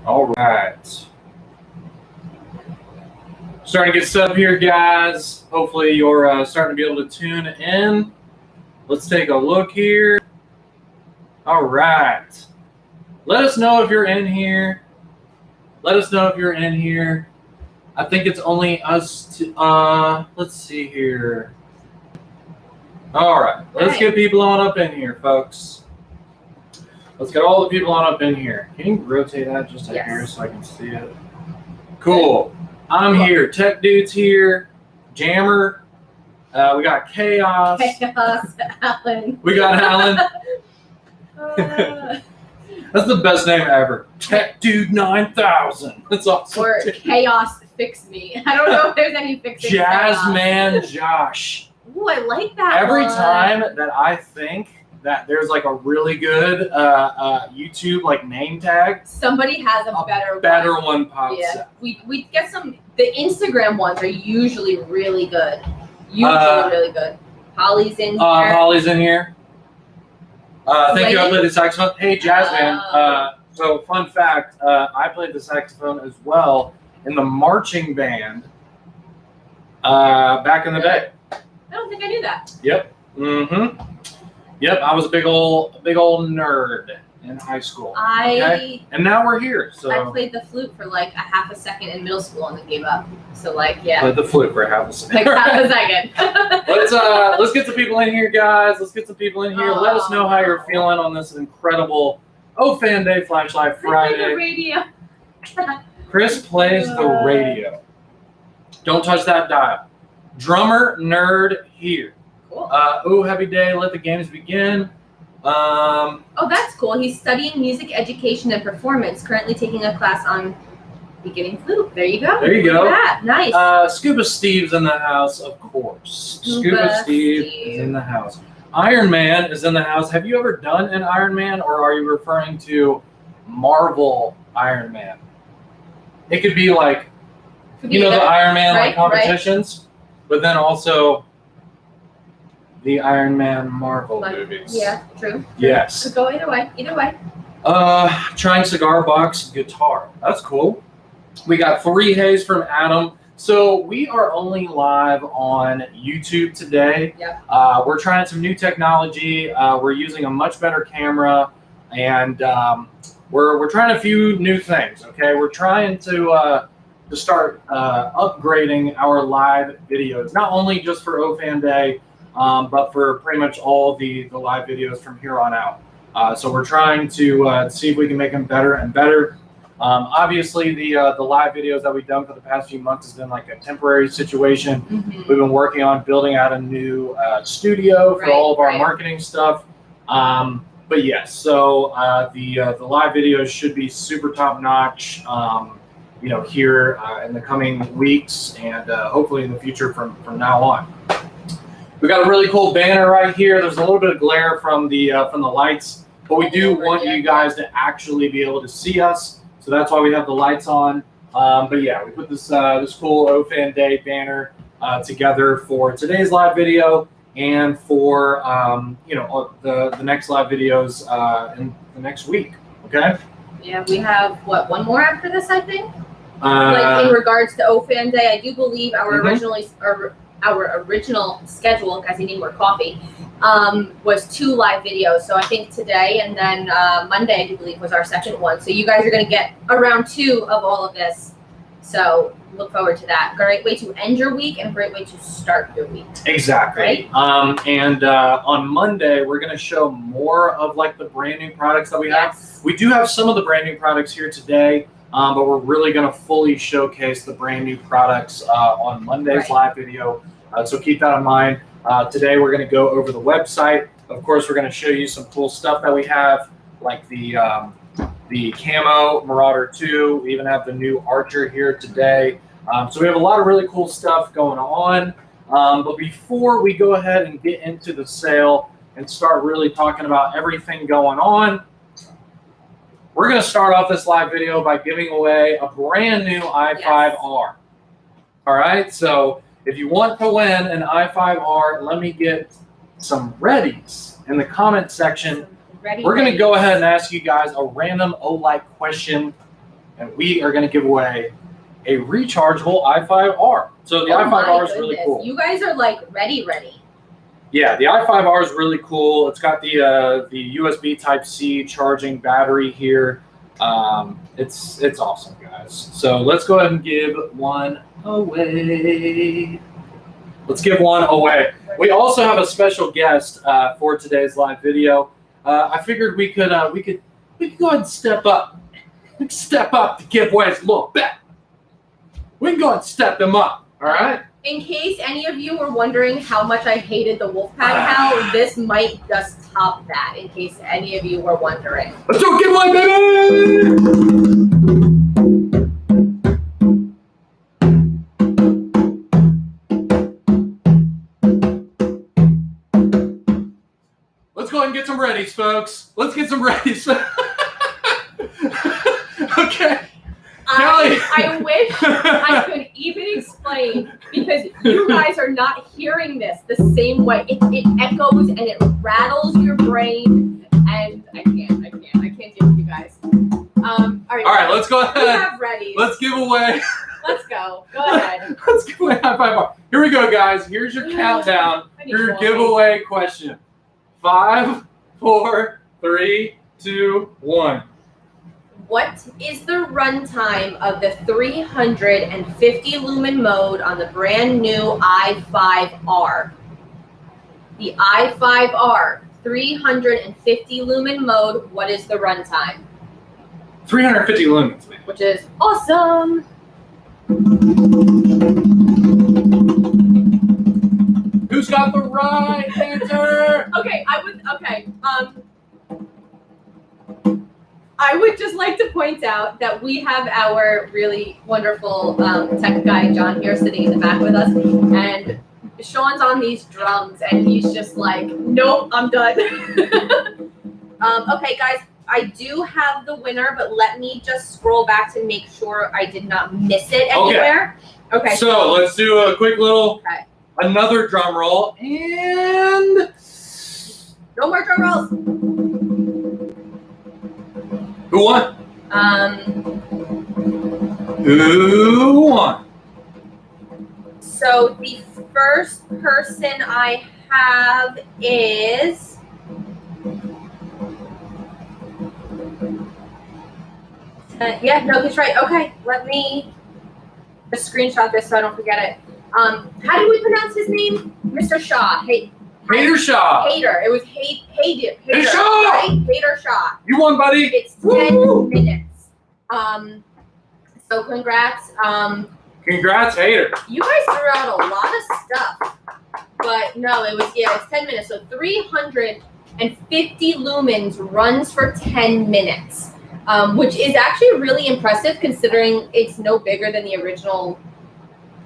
All right. Starting to get set up here, guys. Hopefully you're starting to be able to tune in. Let's take a look here. All right. Let us know if you're in here. Let us know if you're in here. I think it's only us to, let's see here. All right. Let's get people on up in here, folks. Let's get all the people on up in here. Can you rotate that just a hair so I can see it? Cool. I'm here. Tech Dude's here. Jammer. We got Chaos. Alan. We got Alan. That's the best name ever. Tech Dude 9000. That's awesome. Or Chaos Fix Me. I don't know if there's any fixing. Jazzman Josh. Ooh, I like that. Every time that I think that there's like a really good YouTube like name tag, somebody has a better one pops up. We get some. The Instagram ones are usually really good. Really good. Holly's in here. Holly's in here. Thank you. I played the saxophone. Hey, Jazzman. So fun fact, I played the saxophone as well in the marching band back in the day. I don't think I knew that. Yep. Mm-hmm. Yep, I was a big old nerd in high school. And now we're here. So I played the flute for like a half a second in middle school and then gave up. So like, yeah. Played the flute for half a second. Like half a second. Let's get some people in here, guys. Let's get some people in here. Let us know how you're feeling on this incredible Ofan Day Flashlight Friday. The radio. Chris plays the radio. Don't touch that dial. Drummer nerd here. Cool. Ooh, happy day. Let the games begin. Oh, that's cool. He's studying music education and performance. Currently taking a class on beginning flute. There you go. There you go. Nice. Scuba Steve's in the house, of course. Scuba Steve is in the house. Iron Man is in the house. Have you ever done an Iron Man, or are you referring to Marvel Iron Man? It could be like, the Iron Man like competitions, but then also the Iron Man Marvel movies. Yeah, true. Yes. Could go either way. Trying cigar box guitar. That's cool. We got 3 hays from Adam. So we are only live on YouTube today. Yep. We're trying some new technology. We're using a much better camera, and we're trying a few new things. Okay, we're trying to start upgrading our live videos, not only just for Ofan Day, but for pretty much all the live videos from here on out. So we're trying to see if we can make them better and better. Obviously, the live videos that we've done for the past few months has been like a temporary situation. Mm-hmm. We've been working on building out a new studio for all of our marketing stuff. But yes, so the live videos should be super top notch. Here in the coming weeks, and hopefully in the future from now on. We got a really cool banner right here. There's a little bit of glare from the lights, but we do want you guys to actually be able to see us. So that's why we have the lights on. But yeah, we put this cool Ofan Day banner together for today's live video and for the next live videos in the next week. Okay. Yeah, we have one more after this, I think. Like in regards to Ofan Day, I do believe our original schedule, guys, I need more coffee, was 2 live videos. So I think today and then Monday, I do believe, was our second one. So you guys are going to get around 2 of all of this. So look forward to that. Great way to end your week and a great way to start your week. Exactly. Right? And on Monday, we're going to show more of like the brand new products that we have. We do have some of the brand new products here today. But we're really going to fully showcase the brand new products on Monday's live video. So keep that in mind. Today we're going to go over the website. Of course, we're going to show you some cool stuff that we have, like the Camo Marauder 2. We even have the new Archer here today. So we have a lot of really cool stuff going on. But before we go ahead and get into the sale and start really talking about everything going on, we're going to start off this live video by giving away a brand new i5R. All right, so if you want to win an i5R, let me get some readies in the comment section. We're going to go ahead and ask you guys a random Olight question and we are going to give away a rechargeable i5R. So the i5R is really cool. You guys are like ready. Yeah, the i5R is really cool. It's got the USB Type-C charging battery here. It's awesome, guys. So let's go ahead and give one away. We also have a special guest for today's live video. I figured we could go ahead and step up the giveaways a little bit. We can go ahead and step them up. All right. In case any of you were wondering how much I hated the Wolfpack Hal, this might just top that. In case any of you were wondering. Let's do a giveaway, baby! Let's go ahead and get some readies, folks. Let's get some readies. Okay. I wish I could even explain, because you guys are not hearing this the same way. It echoes and it rattles your brain, and I can't deal with you guys. All right, let's go ahead. We have ready. Let's give away. Let's go. Go ahead. Let's give away i5R. Here we go, guys. Here's your countdown. Your giveaway question. 5, 4, 3, 2, 1. What is the runtime of the 350 lumen mode on the brand new i5R? The i5R 350 lumen mode, what is the runtime? 350 lumens, man. Which is awesome. Who's got the right answer? I would just like to point out that we have our really wonderful tech guy, John, here sitting in the back with us. And Sean's on these drums, and he's just like, nope, I'm done. Okay, guys, I do have the winner, but let me just scroll back to make sure I did not miss it anywhere. Okay. So let's do a quick little, another drum roll, and... No more drum rolls. Who won? Who won? So the first person I have is he's right. Okay, let me just screenshot this so I don't forget it. How do we pronounce his name? Mr. Shaw. Hader Shaw. Hader. It was Hader Shaw. Right? Hader Shaw. You won, buddy. It's 10 minutes. So congrats. Congrats, Hader. You guys threw out a lot of stuff, but no, it's 10 minutes. So 350 lumens runs for 10 minutes, which is actually really impressive considering it's no bigger than the original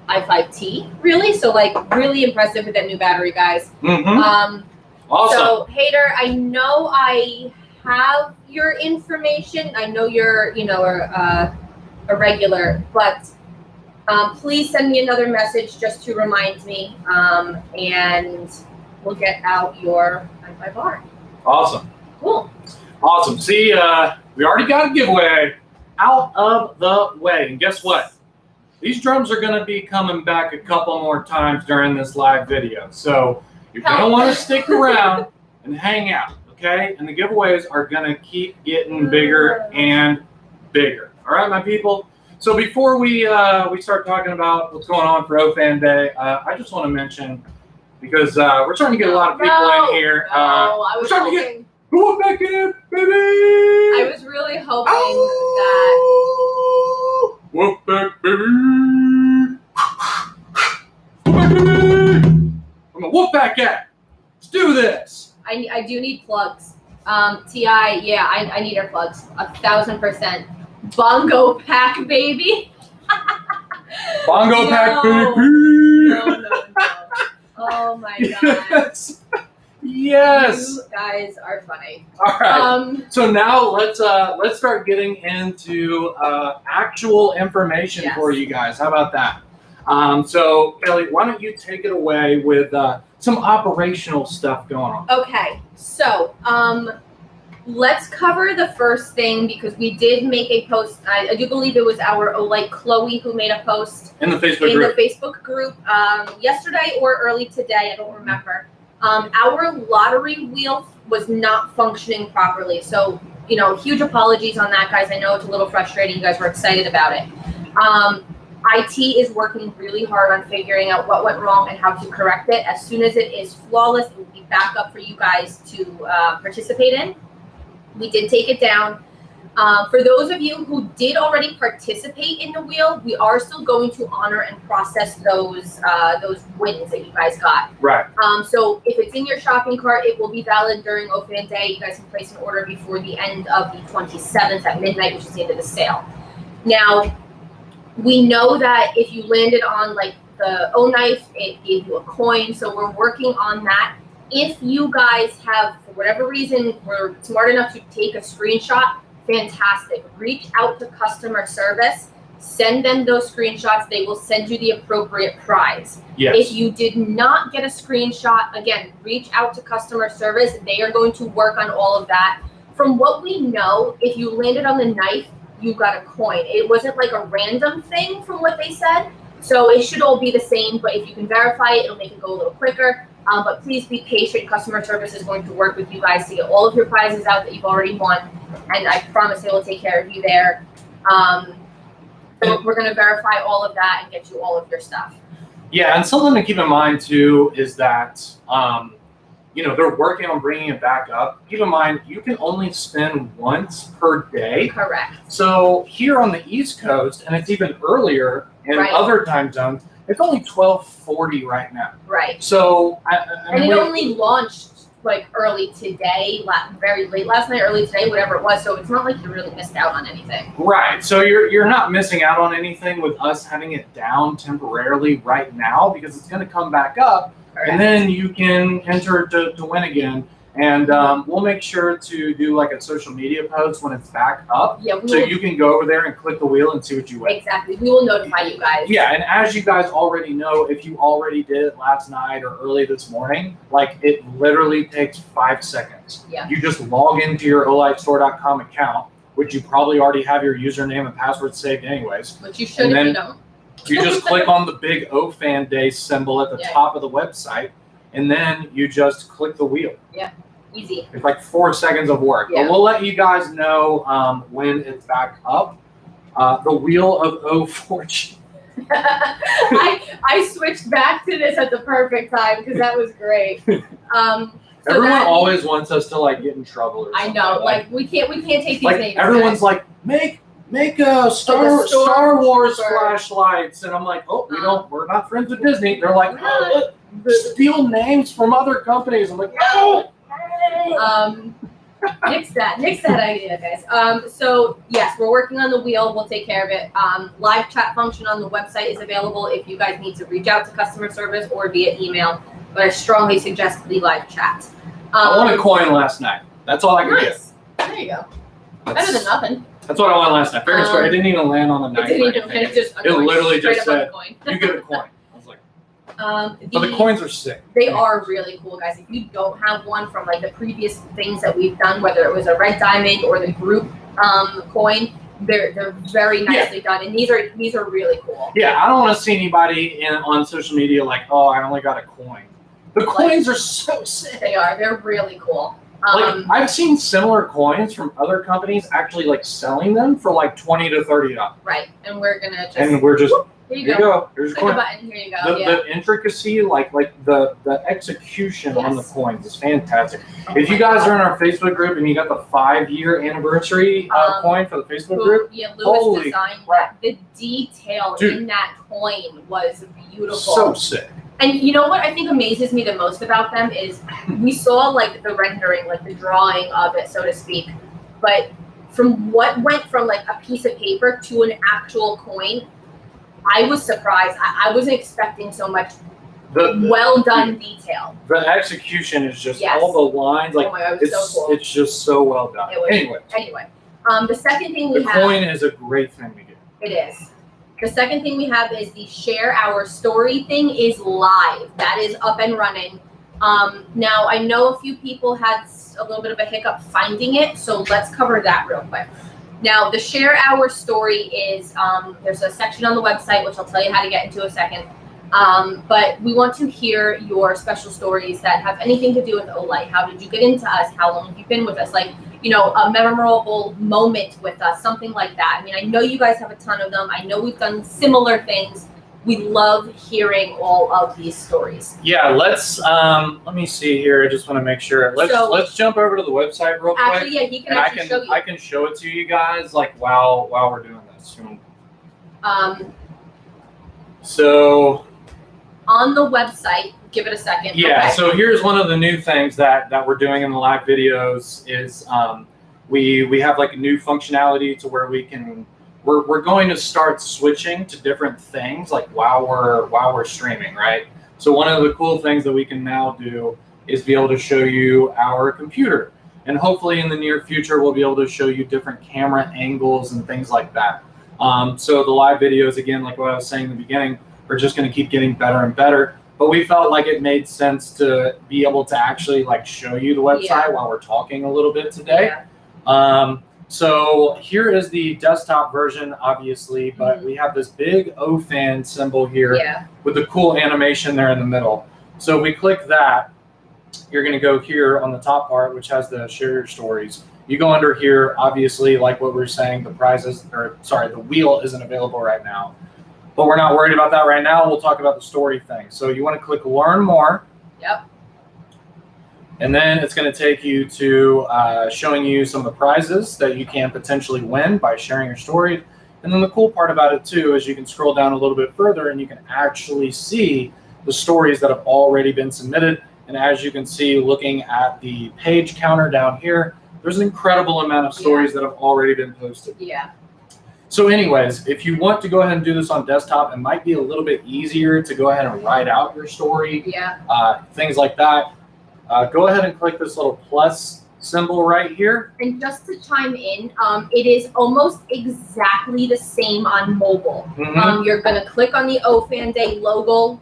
i5T, really. So really impressive with that new battery, guys. Awesome. So Hader, I know I have your information. I know you're a regular, but please send me another message just to remind me, and we'll get out your i5R. Awesome. Cool. Awesome. See, we already got a giveaway out of the way, and guess what? These drums are going to be coming back a couple more times during this live video. So you're going to want to stick around and hang out, okay? And the giveaways are going to keep getting bigger and bigger. All right, my people? So before we start talking about what's going on for Ofan Day, I just want to mention, because we're starting to get a lot of people in here. I was starting to get who back in, baby? I was really hoping that. Wolf back, baby. Wolf back, baby. I'm a Wolfpack guy. Let's do this. I do need plugs. Ti, yeah, I need our plugs. 1,000%. Bongo pack, baby. Bongo pack, baby. No. Oh my god. Yes. You guys are funny. All right. So now let's start getting into actual information for you guys. How about that? So Kelly, why don't you take it away with some operational stuff going on? Okay. So let's cover the first thing because we did make a post. I do believe it was our Olight Chloe who made a post in the Facebook group yesterday or early today. I don't remember. Our lottery wheel was not functioning properly. So, huge apologies on that, guys. I know it's a little frustrating. You guys were excited about it. IT is working really hard on figuring out what went wrong and how to correct it. As soon as it is flawless, it will be back up for you guys to participate in. We did take it down. For those of you who did already participate in the wheel, we are still going to honor and process those wins that you guys got. Right. So if it's in your shopping cart, it will be valid during Ofan Day. You guys can place an order before the end of the 27th at midnight, which is the end of the sale. Now, we know that if you landed on like the O knife, it gave you a coin. So we're working on that. If you guys have, for whatever reason, were smart enough to take a screenshot, fantastic. Reach out to customer service, send them those screenshots. They will send you the appropriate prize. Yes. If you did not get a screenshot, again, reach out to customer service. They are going to work on all of that. From what we know, if you landed on the knife, you got a coin. It wasn't like a random thing from what they said. So it should all be the same, but if you can verify it, it'll make it go a little quicker. But please be patient. Customer service is going to work with you guys to get all of your prizes out that you've already won. And I promise they will take care of you there. So we're going to verify all of that and get you all of your stuff. Yeah, and something to keep in mind too is that, they're working on bringing it back up. Keep in mind, you can only spin once per day. Correct. So here on the East Coast, and it's even earlier in other time zones, it's only 12:40 right now. Right. So, it only launched like early today, very late last night, early today, whatever it was. So it's not like you really missed out on anything. Right. So you're not missing out on anything with us having it down temporarily right now because it's going to come back up. Correct. And then you can enter to win again. And we'll make sure to do like a social media post when it's back up. Yeah, so you can go over there and click the wheel and see what you win. Exactly. We will notify you guys. Yeah, and as you guys already know, if you already did it last night or early this morning, like it literally takes 5 seconds. Yeah. You just log into your olightstore.com account, which you probably already have your username and password saved anyways. Which you should if you don't. You just click on the big Ofan Day symbol at the top of the website, and then you just click the wheel. Yeah. Easy. It's like 4 seconds of work. Yeah. But we'll let you guys know when it's back up. The Wheel of O Fortune. I switched back to this at the perfect time because that was great. Everyone always wants us to like get in trouble or something. I know, like we can't take these names. Everyone's like, make a Star Wars flashlights, and I'm like, oh, we're not friends with Disney. They're like, steal names from other companies. I'm like, no. Nix that idea, guys. So yes, we're working on the wheel. We'll take care of it. Live chat function on the website is available if you guys need to reach out to customer service or via email. But I strongly suggest the live chat. I won a coin last night. That's all I could get. There you go. Better than nothing. That's what I won last night. Fair story. It didn't even land on the knife. It literally just said, you get a coin. But the coins are sick. They are really cool, guys. If you don't have one from like the previous things that we've done, whether it was a red diamond or the group coin, they're very nicely done, and these are really cool. Yeah, I don't want to see anybody on social media like, oh, I only got a coin. The coins are so sick. They are. They're really cool. I've seen similar coins from other companies actually like selling them for like $20 to $30. Right, and we're just. Here you go. Here's your coin. Button. Here you go. The intricacy, like the execution on the coins is fantastic. If you guys are in our Facebook group and you got the 5-year anniversary coin for the Facebook group, Lewis designed that. The detail in that coin was beautiful. So sick. And you know what I think amazes me the most about them is we saw like the rendering, like the drawing of it, so to speak, but from what went from like a piece of paper to an actual coin, I was surprised. I wasn't expecting so much well done detail. The execution is just all the lines. Like, oh my God, it's so cool. It's just so well done. Anyway, the second thing we have. The coin is a great thing to get. It is. The second thing we have is the Share Our Story thing is live. That is up and running. Now, I know a few people had a little bit of a hiccup finding it, so let's cover that real quick. Now, the Share Our Story is, there's a section on the website, which I'll tell you how to get into a second. But we want to hear your special stories that have anything to do with Olight. How did you get into us? How long have you been with us? Like, you know, a memorable moment with us, something like that. I mean, I know you guys have a ton of them. I know we've done similar things. We love hearing all of these stories. Yeah, let's let me see here. I just want to make sure. Let's jump over to the website real quick. Actually, yeah, he can actually show you. I can show it to you guys like while we're doing this. So on the website, give it a second. Yeah, okay. So here's one of the new things that we're doing in the live videos is we have like a new functionality to where we're going to start switching to different things like while we're streaming, right? So one of the cool things that we can now do is be able to show you our computer, and hopefully in the near future we'll be able to show you different camera angles and things like that. So the live videos, again, like what I was saying in the beginning, are just going to keep getting better and better. But we felt like it made sense to be able to actually like show you the website while we're talking a little bit today. Yeah. So here is the desktop version, obviously, but we have this big Ofan symbol here with the cool animation there in the middle. So if we click that, you're going to go here on the top part, which has the share your stories. You go under here, obviously, like what we were saying, the wheel isn't available right now. But we're not worried about that right now. We'll talk about the story thing. So you want to click learn more. Yep. And then it's going to take you to showing you some of the prizes that you can potentially win by sharing your story. And then the cool part about it too is you can scroll down a little bit further and you can actually see the stories that have already been submitted. And as you can see, looking at the page counter down here, there's an incredible amount of stories that have already been posted. Yeah. So anyways, if you want to go ahead and do this on desktop, it might be a little bit easier to go ahead and write out your story, things like that. Go ahead and click this little plus symbol right here. And just to chime in, it is almost exactly the same on mobile. You're going to click on the Ofan Day logo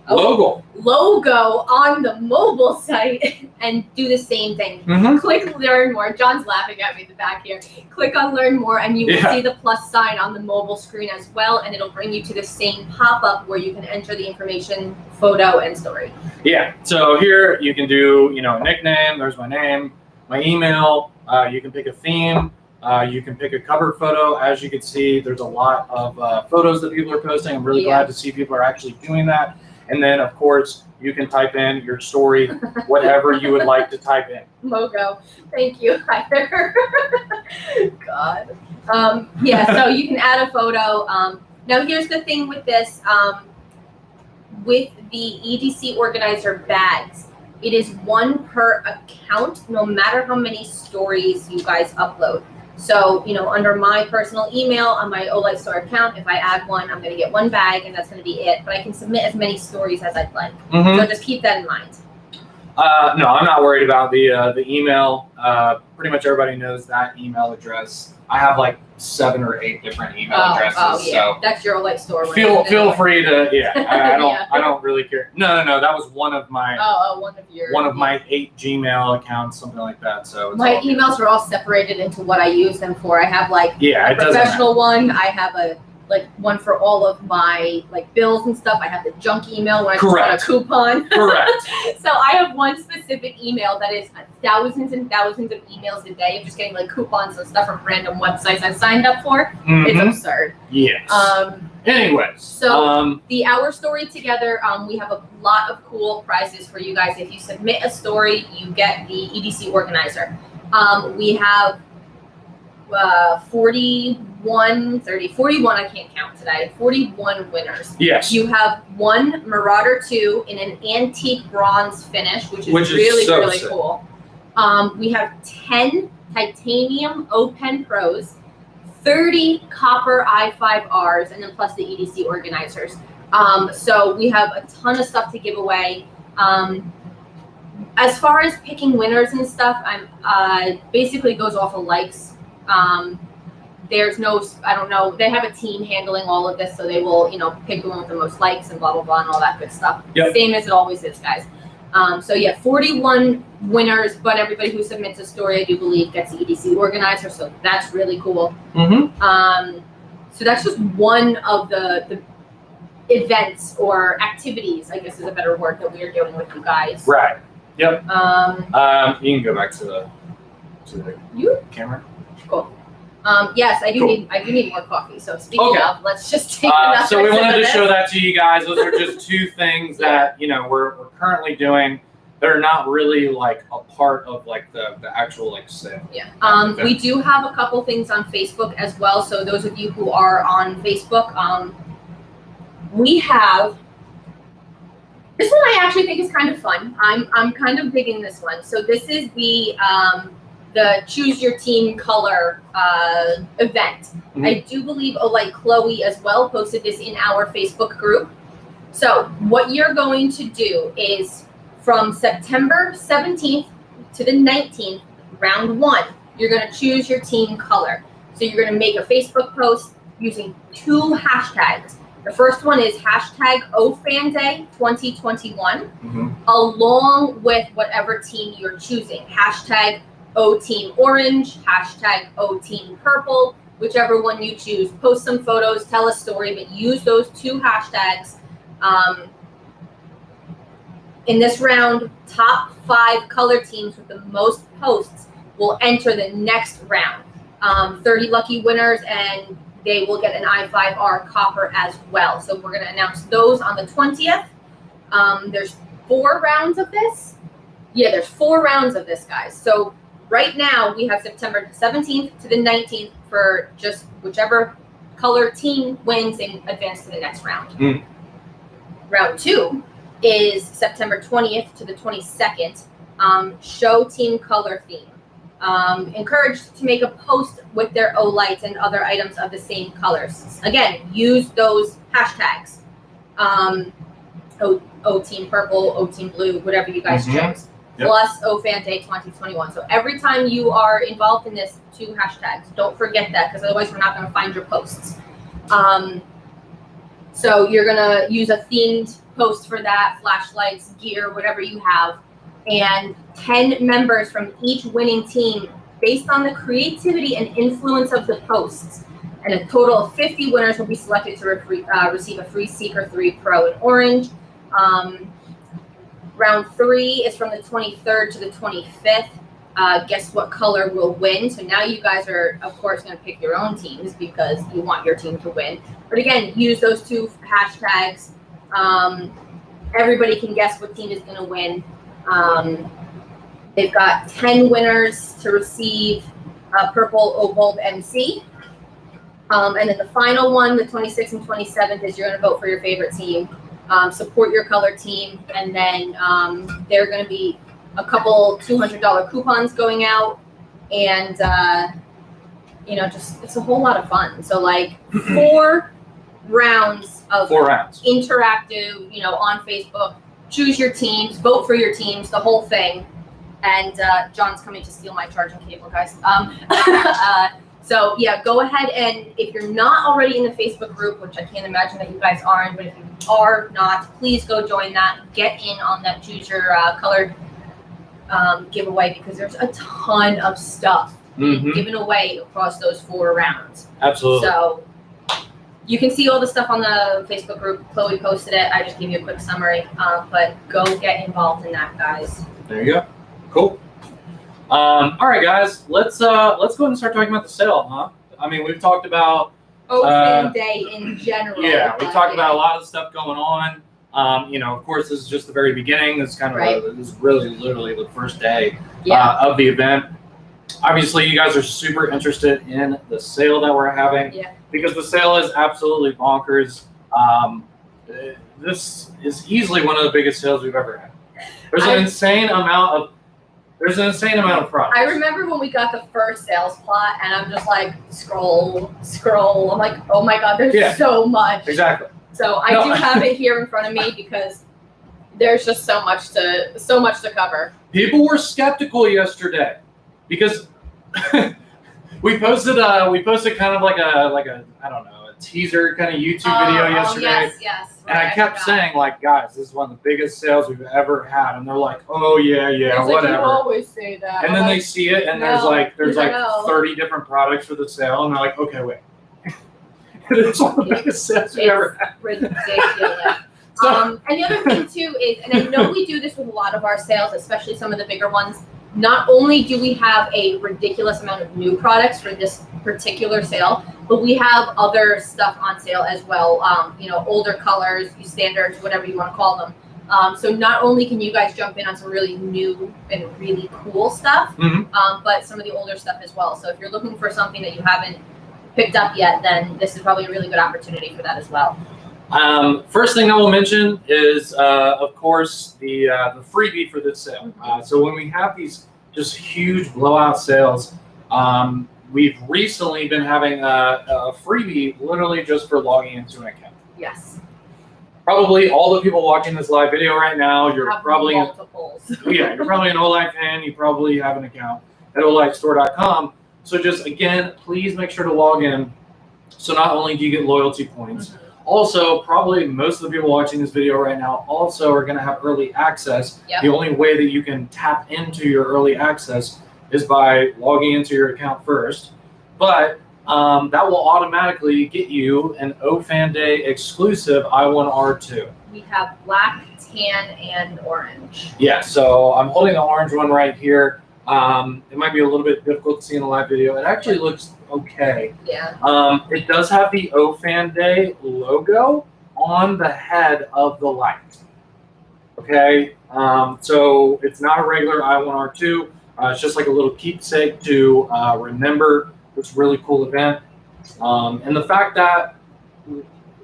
on the mobile site and do the same thing. Click learn more. John's laughing at me in the back here. Click on learn more and you will see the plus sign on the mobile screen as well, and it'll bring you to the same pop-up where you can enter the information, photo, and story. Yeah, so here you can do, a nickname. There's my name, my email. You can pick a theme. You can pick a cover photo. As you can see, there's a lot of photos that people are posting. I'm really glad to see people are actually doing that. And then, of course, you can type in your story, whatever you would like to type in. Logo. Thank you, Heather. God. So you can add a photo. Now, here's the thing with this. With the EDC organizer bags, it is one per account, no matter how many stories you guys upload. So, under my personal email on my Olight store account, if I add one, I'm going to get one bag, and that's going to be it. But I can submit as many stories as I'd like. So just keep that in mind. No, I'm not worried about the email. Pretty much everybody knows that email address. I have like 7 or 8 different email addresses. Oh, yeah. So that's your Olight store. Feel free to, I don't really care. No, that was one of my one of my 8 Gmail accounts, something like that. So it's my emails are all separated into what I use them for. I have a professional one. I have one for all of my bills and stuff. I have the junk email when I just want a coupon. Correct. So I have one specific email that is thousands and thousands of emails a day of just getting coupons and stuff from random websites I've signed up for. It's absurd. Yes. Anyways. So the Our Story Together, we have a lot of cool prizes for you guys. If you submit a story, you get the EDC organizer. We have 41, I can't count today, 41 winners. Yes. You have one Marauder 2 in an antique bronze finish, which is really sick. Cool. We have 10 titanium O-Pen Pros, 30 copper i5Rs, and then plus the EDC organizers. So we have a ton of stuff to give away. As far as picking winners and stuff, basically goes off of likes. there's no, I don't know, they have a team handling all of this, so they will, pick the one with the most likes and blah, blah, blah, and all that good stuff. Yep. Same as it always is, guys. So yeah, 41 winners, but everybody who submits a story, I do believe, gets the EDC organizer, so that's really cool. Mm-hmm. So that's just one of the events or activities, I guess is a better word, that we are doing with you guys. Right. Yep. You You can go back to the camera. Cool. Yes, I do Cool. need more coffee. So speaking Okay. of, let's just take another so we sip wanted of to this. show that to you guys. Those are just two things that we're currently doing. They're not really like a part of like the actual like sale. Yeah. We do have a couple things on Facebook as well. So those of you who are on Facebook, we have this one. I actually think is kind of fun. I'm kind of digging this one. So this is the Choose Your Team Color event. Mm-hmm. I do believe Olight Chloe as well posted this in our Facebook group. So what you're going to do is from September 17th to the 19th, round 1, you're going to choose your team color. So you're going to make a Facebook post using 2 hashtags. The first one is hashtag OFanDay 2021, Mm-hmm. along with whatever team you're choosing. Hashtag O Team Orange, hashtag O Team Purple, whichever one you choose. Post some photos, tell a story, but use those 2 hashtags. In this round, top 5 color teams with the most posts will enter the next round. 30 lucky winners, and they will get an i5R copper as well. So we're going to announce those on the 20th. There's 4 rounds of this. Yeah, there's 4 rounds of this, guys. So right now, we have September 17th to the 19th for just whichever color team wins and advance to the next round. Mm. Round 2 is September 20th to the 22nd. Show team color theme. Encouraged to make a post with their Olight and other items of the same colors. Again, use those hashtags. O Team Purple, O Team Blue, whatever you guys Mm-hmm. chose. Yep. Plus OFanDay 2021. So every time you are involved in this, 2 hashtags. Don't forget that, because otherwise we're not going to find your posts. So you're going to use a themed post for that, flashlights, gear, whatever you have. And 10 members from each winning team, based on the creativity and influence of the posts. And a total of 50 winners will be selected to receive a free Seeker 3 Pro in orange. Round 3 is from the 23rd to the 25th. Guess what color will win? So now you guys are, of course, going to pick your own teams because you want your team to win. But again, use those 2 hashtags. Everybody can guess what team is going to win. They've got 10 winners to receive a purple O-Bulb MC. And then the final one, the 26th and 27th, is you're going to vote for your favorite team. Support your color team, and then there are going to be a couple $200 coupons going out, and just it's a whole lot of fun. So like 4 rounds of 4 rounds interactive, on Facebook. Choose your teams, vote for your teams, the whole thing. And John's coming to steal my charging cable, guys. So yeah, go ahead, and if you're not already in the Facebook group, which I can't imagine that you guys aren't, but if you are not, please go join that. Get in on that Choose Your Color giveaway, because there's a ton of stuff Mm-hmm. given away across those 4 rounds. Absolutely. So you can see all the stuff on the Facebook group. Chloe posted it. I just gave you a quick summary, but go get involved in that, guys. There you go. Cool. All right, guys. Let's go ahead and start talking about the sale, huh? I mean, we've talked about OFanDay in general. Yeah, we talked about a lot of the stuff going on. Of course, this is just the very beginning. It's kind of this is really literally the first day of the event. Obviously, you guys are super interested in the sale that we're having because the sale is absolutely bonkers. This is easily one of the biggest sales we've ever had. There's an insane amount of products. I remember when we got the first sales plot, and I'm just like, scroll. I'm like, oh my God, there's so much. Exactly. So I do have it here in front of me because there's just so much to cover. People were skeptical yesterday because We posted kind of like a I don't know, a teaser kind of YouTube video yesterday. Yes. And I kept saying, like, guys, this is one of the biggest sales we've ever had. And they're like, oh, yeah, Like, whatever. you always say that. And then they see it, and there's like 30 different products for the sale. And they're like, okay, wait. It's one of the biggest sales we've ever had. Ridiculous. And the other thing, too, is, and I know we do this with a lot of our sales, especially some of the bigger ones, not only do we have a ridiculous amount of new products for this particular sale, but we have other stuff on sale as well. Older colors, standards, whatever you want to call them. So not only can you guys jump in on some really new and really cool stuff, but some of the older stuff as well. So if you're looking for something that you haven't picked up yet, then this is probably a really good opportunity for that as well. First thing I will mention is, of course, the freebie for this sale. So when we have these just huge blowout sales, we've recently been having a freebie literally just for logging into an account. Yes. Probably all the people watching this live video right now, you're probably multiples. You're probably an Olight fan. You probably have an account at olightstore.com. So just again, please make sure to log in. So not only do you get loyalty points. Also, probably most of the people watching this video right now also are going to have early access. Yep. The only way that you can tap into your early access is by logging into your account first. But that will automatically get you an Ofan Day exclusive I1R2. We have black, tan, and orange. Yeah, so I'm holding the orange one right here. It might be a little bit difficult to see in the live video. It actually looks okay. Yeah. It does have the Ofan Day logo on the head of the light. Okay, so it's not a regular I1R2. It's just like a little keepsake to remember this really cool event. And the fact that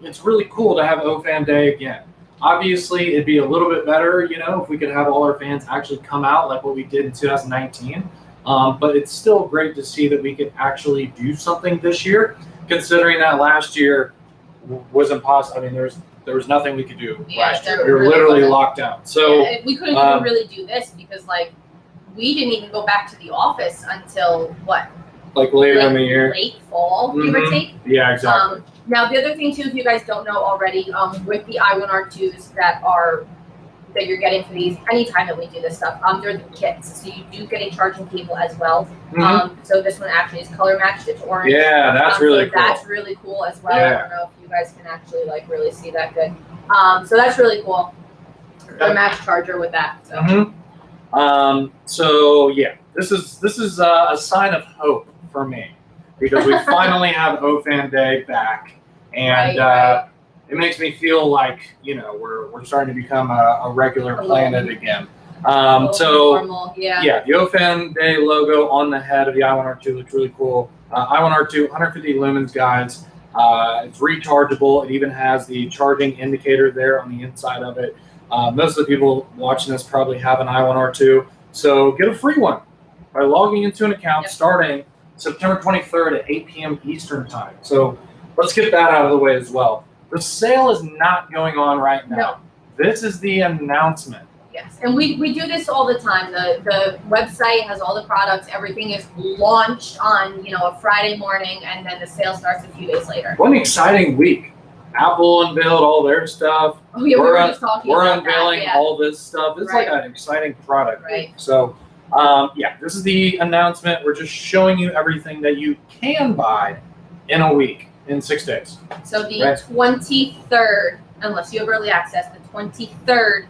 it's really cool to have Ofan Day again. Obviously, it'd be a little bit better, if we could have all our fans actually come out like what we did in 2019. But it's still great to see that we could actually do something this year, considering that last year was impossible. I mean, there was nothing we could do last year. We were literally locked down. So we couldn't even really do this because, we didn't even go back to the office until what? Like later in the year. Late fall, give or take. Yeah, exactly. Now, the other thing, too, if you guys don't know already, with the I1R2s that you're getting for these, anytime that we do this stuff, they're the kits. So you do get a charging cable as well. So this one actually is color matched. It's orange. Yeah, that's really cool. That's really cool as well. Yeah. I don't know if you guys can actually really see that good. So that's really cool. A matched charger with that. So. So yeah, this is a sign of hope for me because we finally have Ofan Day back, and right. It makes me feel like we're starting to become a regular planet again. So normal. Yeah, the Ofan Day logo on the head of the I1R2 looks really cool. I1R2 150 lumens, guys. It's rechargeable. It even has the charging indicator there on the inside of it. Most of the people watching this probably have an I1R2, so get a free one by logging into an account starting September 23rd at 8 p.m. Eastern time. So let's get that out of the way as well. The sale is not going on right now. No. This is the announcement. Yes, and we do this all the time. The website has all the products. Everything is launched on a Friday morning, and then the sale starts a few days later. What an exciting week. Apple unveiled all their stuff. Oh yeah, we were just talking about We're unveiling that, all this stuff. It's like an exciting product. Right. So, this is the announcement. We're just showing you everything that you can buy in a week, in 6 days. So the 23rd, unless you have early access, the 23rd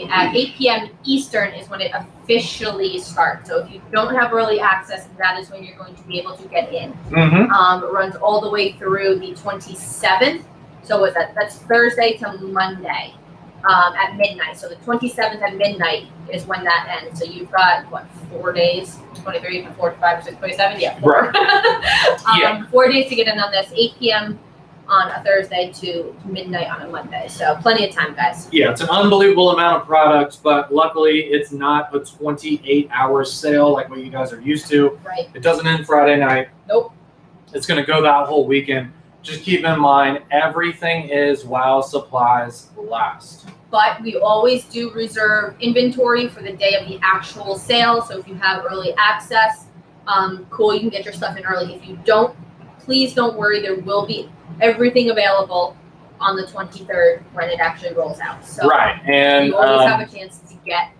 at 8 p.m. Eastern is when it officially starts. So if you don't have early access, that is when you're going to be able to get in. It runs all the way through the 27th. So what's that? That's Thursday to Monday at midnight. So the 27th at midnight is when that ends. So you've got, 4 days? 23, 24, 25, 26, 27? Yeah, 4. Right. 4 days to get in on this, 8 p.m. on a Thursday to midnight on a Monday. So plenty of time, guys. Yeah, it's an unbelievable amount of products, but luckily it's not a 28-hour sale like what you guys are used to. Right. It doesn't end Friday night. Nope. It's going to go that whole weekend. Just keep in mind, everything is while supplies last. But we always do reserve inventory for the day of the actual sale. So if you have early access, cool, you can get your stuff in early. If you don't, please don't worry. There will be everything available on the 23rd when it actually rolls out. So right, and you always have a chance to get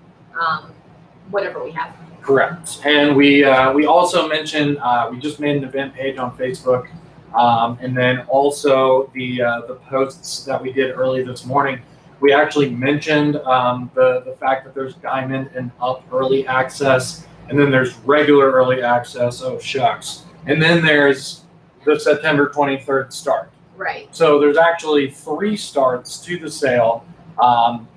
whatever we have. Correct. And we also mentioned we just made an event page on Facebook, and then also the posts that we did early this morning. We actually mentioned the fact that there's diamond and up early access, and then there's regular early access. Oh shucks! And then there's the September 23rd start. Right. So there's actually 3 starts to the sale.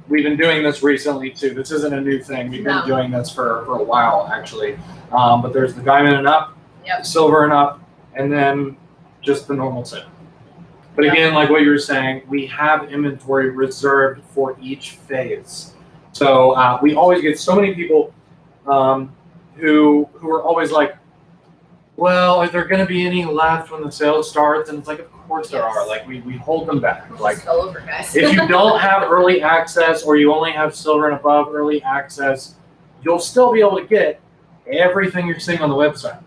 We've been doing this recently too. This isn't a new thing. We've been doing this for a while actually. But there's the diamond and up, silver and up, and then just the normal sale. But again, like what you were saying, we have inventory reserved for each phase. So we always get so many people who are always like, well, are there going to be any left when the sale starts? And it's like, of course there are. Like we hold them back. Like over, guys. if you don't have early access or you only have silver and above early access, you'll still be able to get everything you're seeing on the website.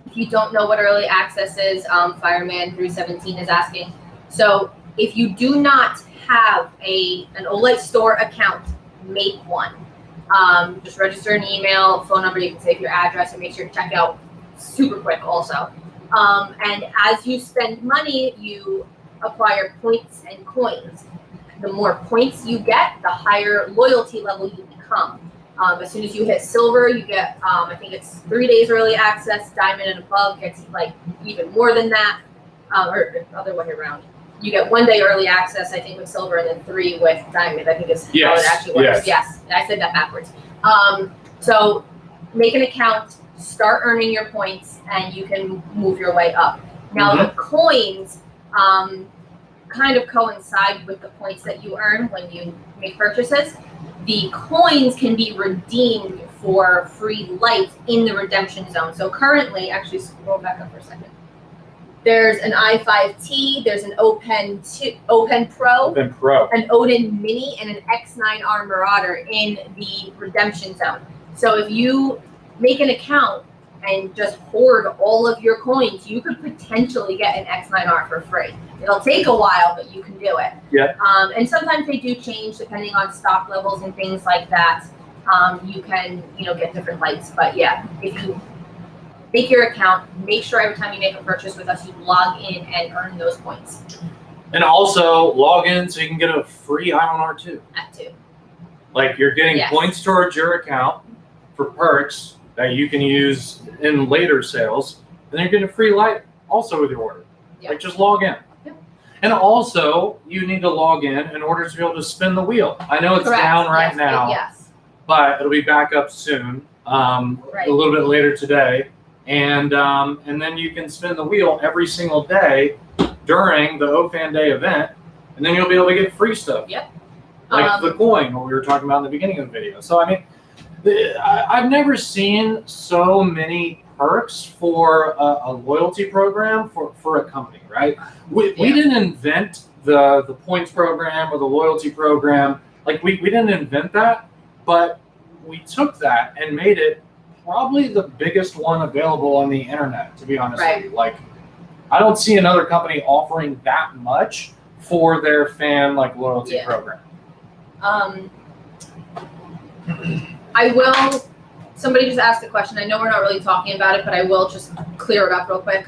If you don't know what early access is, Fireman 317 is asking. So if you do not have an Olight store account, make one. Just register an email, phone number, you can save your address, and make sure to check out super quick also. And as you spend money, you acquire points and coins. The more points you get, the higher loyalty level you become. As soon as you hit silver, you get, I think it's 3 days early access. Diamond and above gets like even more than that, or the other way around. You get 1 day early access, I think, with silver, and then 3 with diamond. I think is how it actually works. Yes, I said that backwards. So make an account, start earning your points, and you can move your way up. Now the coins kind of coincide with the points that you earn when you make purchases. The coins can be redeemed for free light in the redemption zone. So currently, actually scroll back up for a second. There's an i5T, there's an Ofan Pro, an Odin Mini, and an X9R Marauder in the redemption zone. So if you make an account and just hoard all of your coins, you could potentially get an X9R for free. It'll take a while, but you can do it. Yeah. And sometimes they do change depending on stock levels and things like that. You can, get different lights. But yeah, if you make your account, make sure every time you make a purchase with us, you log in and earn those points. And also log in so you can get a free Iron R2. That too. Like you're getting points towards your account for perks that you can use in later sales, and you're getting a free light also with your order. Yep. Like just log in. Yep. And also you need to log in order to be able to spin the wheel. I know it's down right now, but it'll be back up soon, a little bit later today. And then you can spin the wheel every single day during the Ofan Day event, and then you'll be able to get free stuff. Yep. Like the coin, what we were talking about in the beginning of the video. So I mean, I've never seen so many perks for a loyalty program for a company, right? We didn't invent the points program or the loyalty program. Like we didn't invent that, but we took that and made it probably the biggest one available on the internet, to be honest with you. Like, I don't see another company offering that much for their fan loyalty program. I will. Somebody just asked a question. I know we're not really talking about it, but I will just clear it up real quick.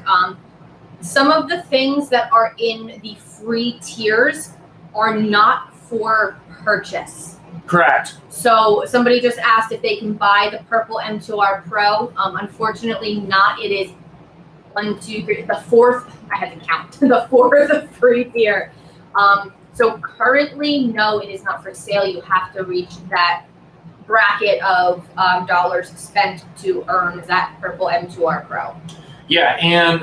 Some of the things that are in the free tiers are not for purchase. Correct. So somebody just asked if they can buy the purple M2R Pro. Unfortunately not. It is 1, 2, 3, the fourth, I had to count, the fourth free tier. So currently, no, it is not for sale. You have to reach that bracket of dollars spent to earn that purple M2R Pro. Yeah, and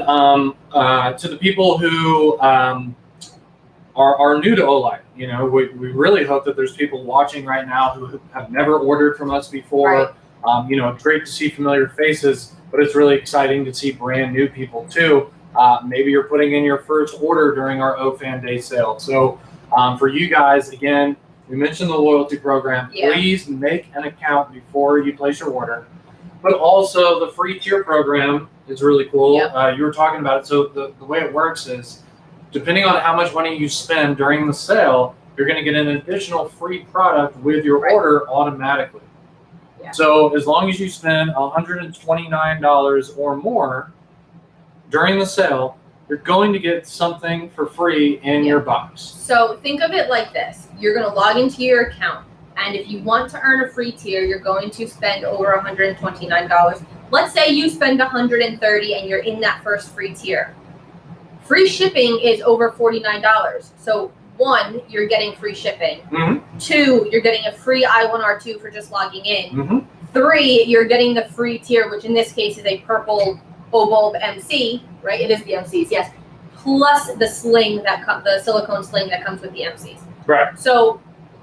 to the people who are new to Olight, we really hope that there's people watching right now who have never ordered from us before. It's great to see familiar faces, but it's really exciting to see brand new people too. Maybe you're putting in your first order during our Ofan Day sale. So for you guys, again, we mentioned the loyalty program. Please make an account before you place your order. But also the free tier program is really cool. Yep. You were talking about it. So the way it works is, depending on how much money you spend during the sale, you're going to get an additional free product with your order automatically. Yeah. So as long as you spend $129 or more during the sale, you're going to get something for free in your box. So think of it like this. You're going to log into your account, and if you want to earn a free tier, you're going to spend over $129. Let's say you spend $130 and you're in that first free tier. Free shipping is over $49. So 1, you're getting free shipping. 2, you're getting a free I1R2 for just logging in. 3, you're getting the free tier, which in this case is a purple O-bulb MC, right? It is the MCs, yes. Plus the sling the silicone sling that comes with the MCs. Right. So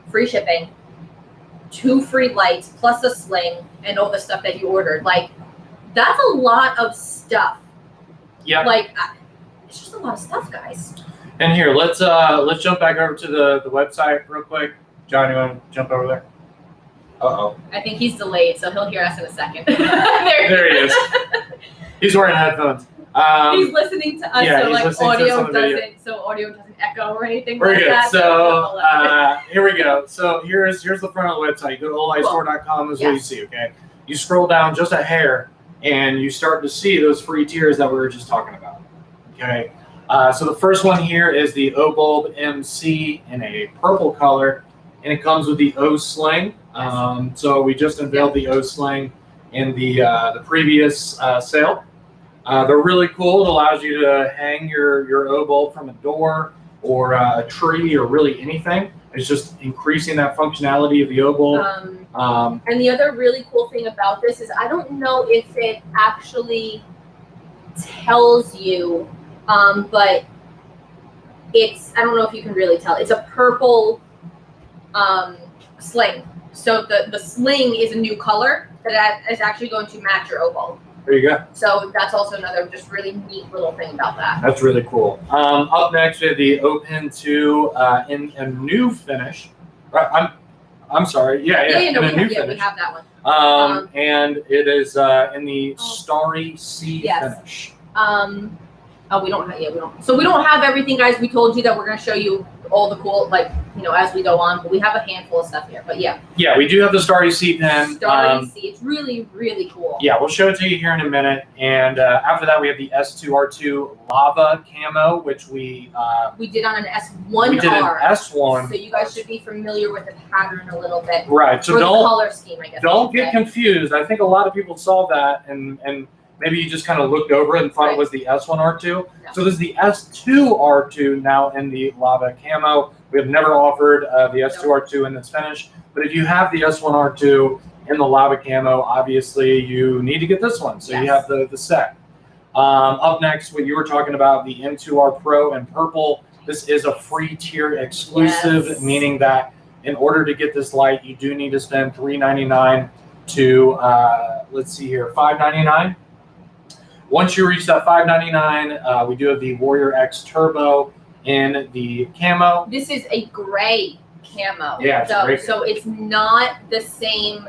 free shipping, 2 free lights, plus a sling, and all the stuff that you ordered. Like, that's a lot of stuff. Yeah. Like, it's just a lot of stuff, guys. And here, let's jump back over to the website real quick. John, you want to jump over there? Uh-oh. I think he's delayed, so he'll hear us in a second. There he is. He's wearing headphones. He's listening to us, yeah, so like audio doesn't echo or anything We're like good. that. So here we go. So here's the front of the website. You go to olightstore.com is what you see, okay? You scroll down just a hair, and you start to see those free tiers that we were just talking about, okay? So the first one here is the O-bulb MC in a purple color, and it comes with the O-sling. So we just unveiled the O-sling in the previous sale. They're really cool. It allows you to hang your O-bulb from a door or a tree or really anything. It's just increasing that functionality of the O-bulb. And the other really cool thing about this is I don't know if it actually tells you, but I don't know if you can really tell. It's a purple sling. So the sling is a new color that is actually going to match your O-bulb. There you go. So that's also another just really neat little thing about that. That's really cool. Up next, we have the Open 2 in a new finish. I'm sorry. Yeah, in a new finish. We have that one. And it is in the Starry Sea finish. We don't have, So we don't have everything, guys. We told you that we're going to show you all the cool, as we go on, but we have a handful of stuff here. But yeah, we do have the Starry Sea pen. Starry Sea, it's really, really cool. Yeah, we'll show it to you here in a minute. And after that, we have the S2R2 Lava Camo, which we did on an S1R. We did an S1. So you guys should be familiar with the pattern a little bit. Right. So the color scheme, I guess. Don't get confused. I think a lot of people saw that and maybe you just kind of looked over it and thought it was the S1R2. No. So this is the S2R2 now in the Lava Camo. We have never offered the S2R2 in this finish, but if you have the S1R2 in the Lava Camo, obviously you need to get this one. So you have the set. Up next, what you were talking about, the M2R Pro in purple. This is a free tier exclusive, meaning that in order to get this light, you do need to spend $399 to, let's see here, $599. Once you reach that $599, we do have the Warrior X Turbo in the camo. This is a gray camo. Yeah, so it's not the same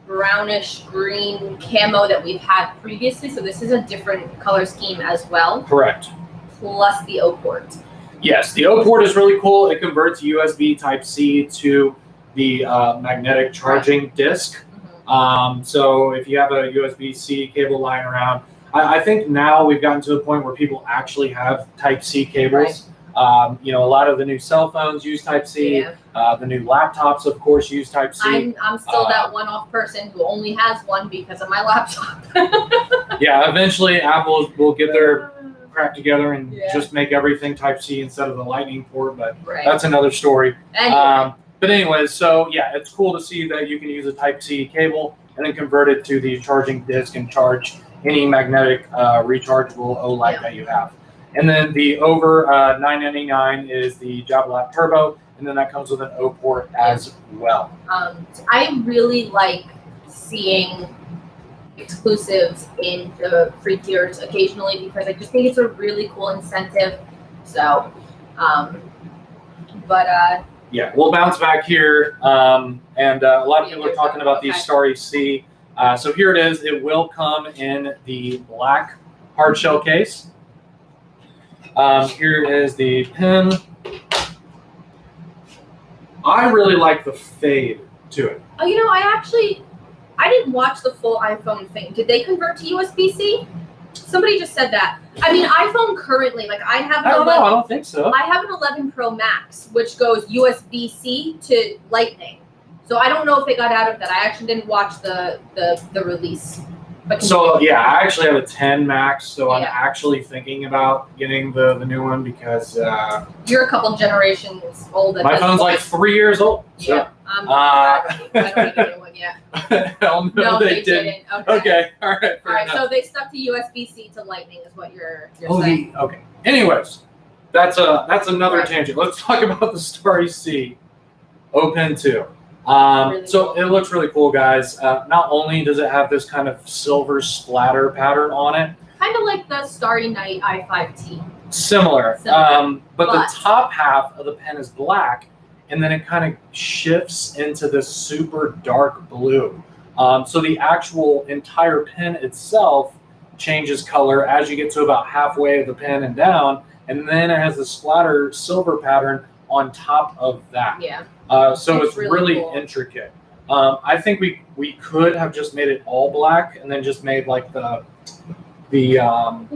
brownish green camo that we've had previously. So this is a different color scheme as well. Correct. Plus the O port. Yes, the O port is really cool. It converts USB Type-C to the magnetic charging disc. So if you have a USB-C cable lying around, I think now we've gotten to a point where people actually have Type-C cables. A lot of the new cell phones use Type-C. Yeah. The new laptops, of course, use Type-C. I'm still that one-off person who only has one because of my laptop. Yeah, eventually Apple will get their crap together and just make everything Type-C instead of the Lightning port, but that's another story. Anyway. But anyways, so yeah, it's cool to see that you can use a Type-C cable and then convert it to the charging disc and charge any magnetic rechargeable Olight that you have. And then the over $999 is the JavaLab Turbo, and then that comes with an O port as well. I really like seeing exclusives in the free tiers occasionally because I just think it's a really cool incentive. So, yeah, we'll bounce back here. And a lot of people are talking about these Starry Sea So here it is. It will come in the black hard shell case. Here is the pen. I really like the fade to it. Oh, you know, I didn't watch the full iPhone thing. Did they convert to USB-C? Somebody just said that. I mean, iPhone currently, like I have an I don't know. I don't think so. I have an 11 Pro Max, which goes USB-C to Lightning. So I don't know if they got out of that. I actually didn't watch the release. But So yeah, I actually have a 10 Max, so I'm Yeah. actually thinking about getting the new one because you're a couple generations old. At my this phone's point. like 3 years old. So. Yeah. I don't need a new one yet. Hell no, they didn't. Okay, all right. Fair All right, enough. so they stuck to USB-C to Lightning, is what you're Oh, saying. okay. Anyways, that's another Right. tangent. Let's talk about the Starry Sea Open 2. Really So cool. it looks really cool, guys. Not only does it have this kind of silver splatter pattern on it, Kind of like the Starry Night i5T. similar, Similar, but the but- top half of the pen is black, and then it kind of shifts into this super dark blue. So the actual entire pen itself changes color as you get to about halfway of the pen and down, and then it has the splatter silver pattern on top of that. Yeah. So It's it's really really cool. intricate. I think we could have just made it all black and then just made like the We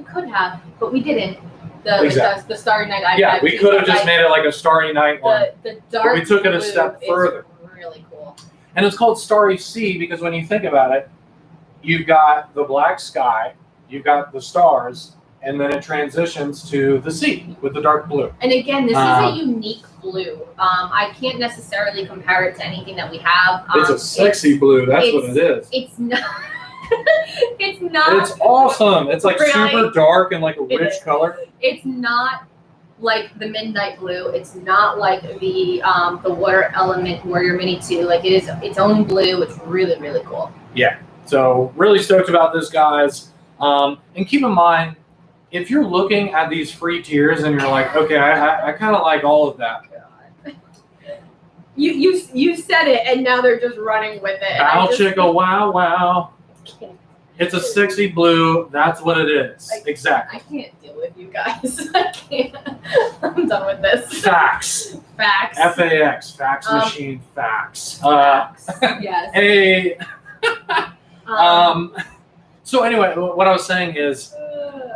could have, but we didn't. Exactly. The Starry Night i5T. yeah, we could have just made it like a Starry Night one. The dark we took it a blue step is further. Really cool. And it's called Starry Sea because when you think about it, you've got the black sky, you've got the stars, and then it transitions to the sea with the dark blue. And again, this is Um, a unique blue. I can't necessarily compare it to anything that we have. It's a sexy blue, that's what it is. It's not. It's not. It's awesome. It's like Really? super dark and like a It rich is. color. It's not like the Midnight Blue. It's not like the Water Element Warrior Mini 2. Like it is its own blue. It's really, really cool. So really stoked about this, guys. And keep in mind, if you're looking at these free tiers and you're like, okay, I kind of like all of that. You said it, and now they're just running with it. Bow chicka wow wow. It's a sexy blue. That's what it is. Exactly. I can't deal with you guys. I can't. I'm done with this. Facts. Facts. FAX. Fax machine. Facts. Facts. Yes. Hey. So anyway, what I was saying is,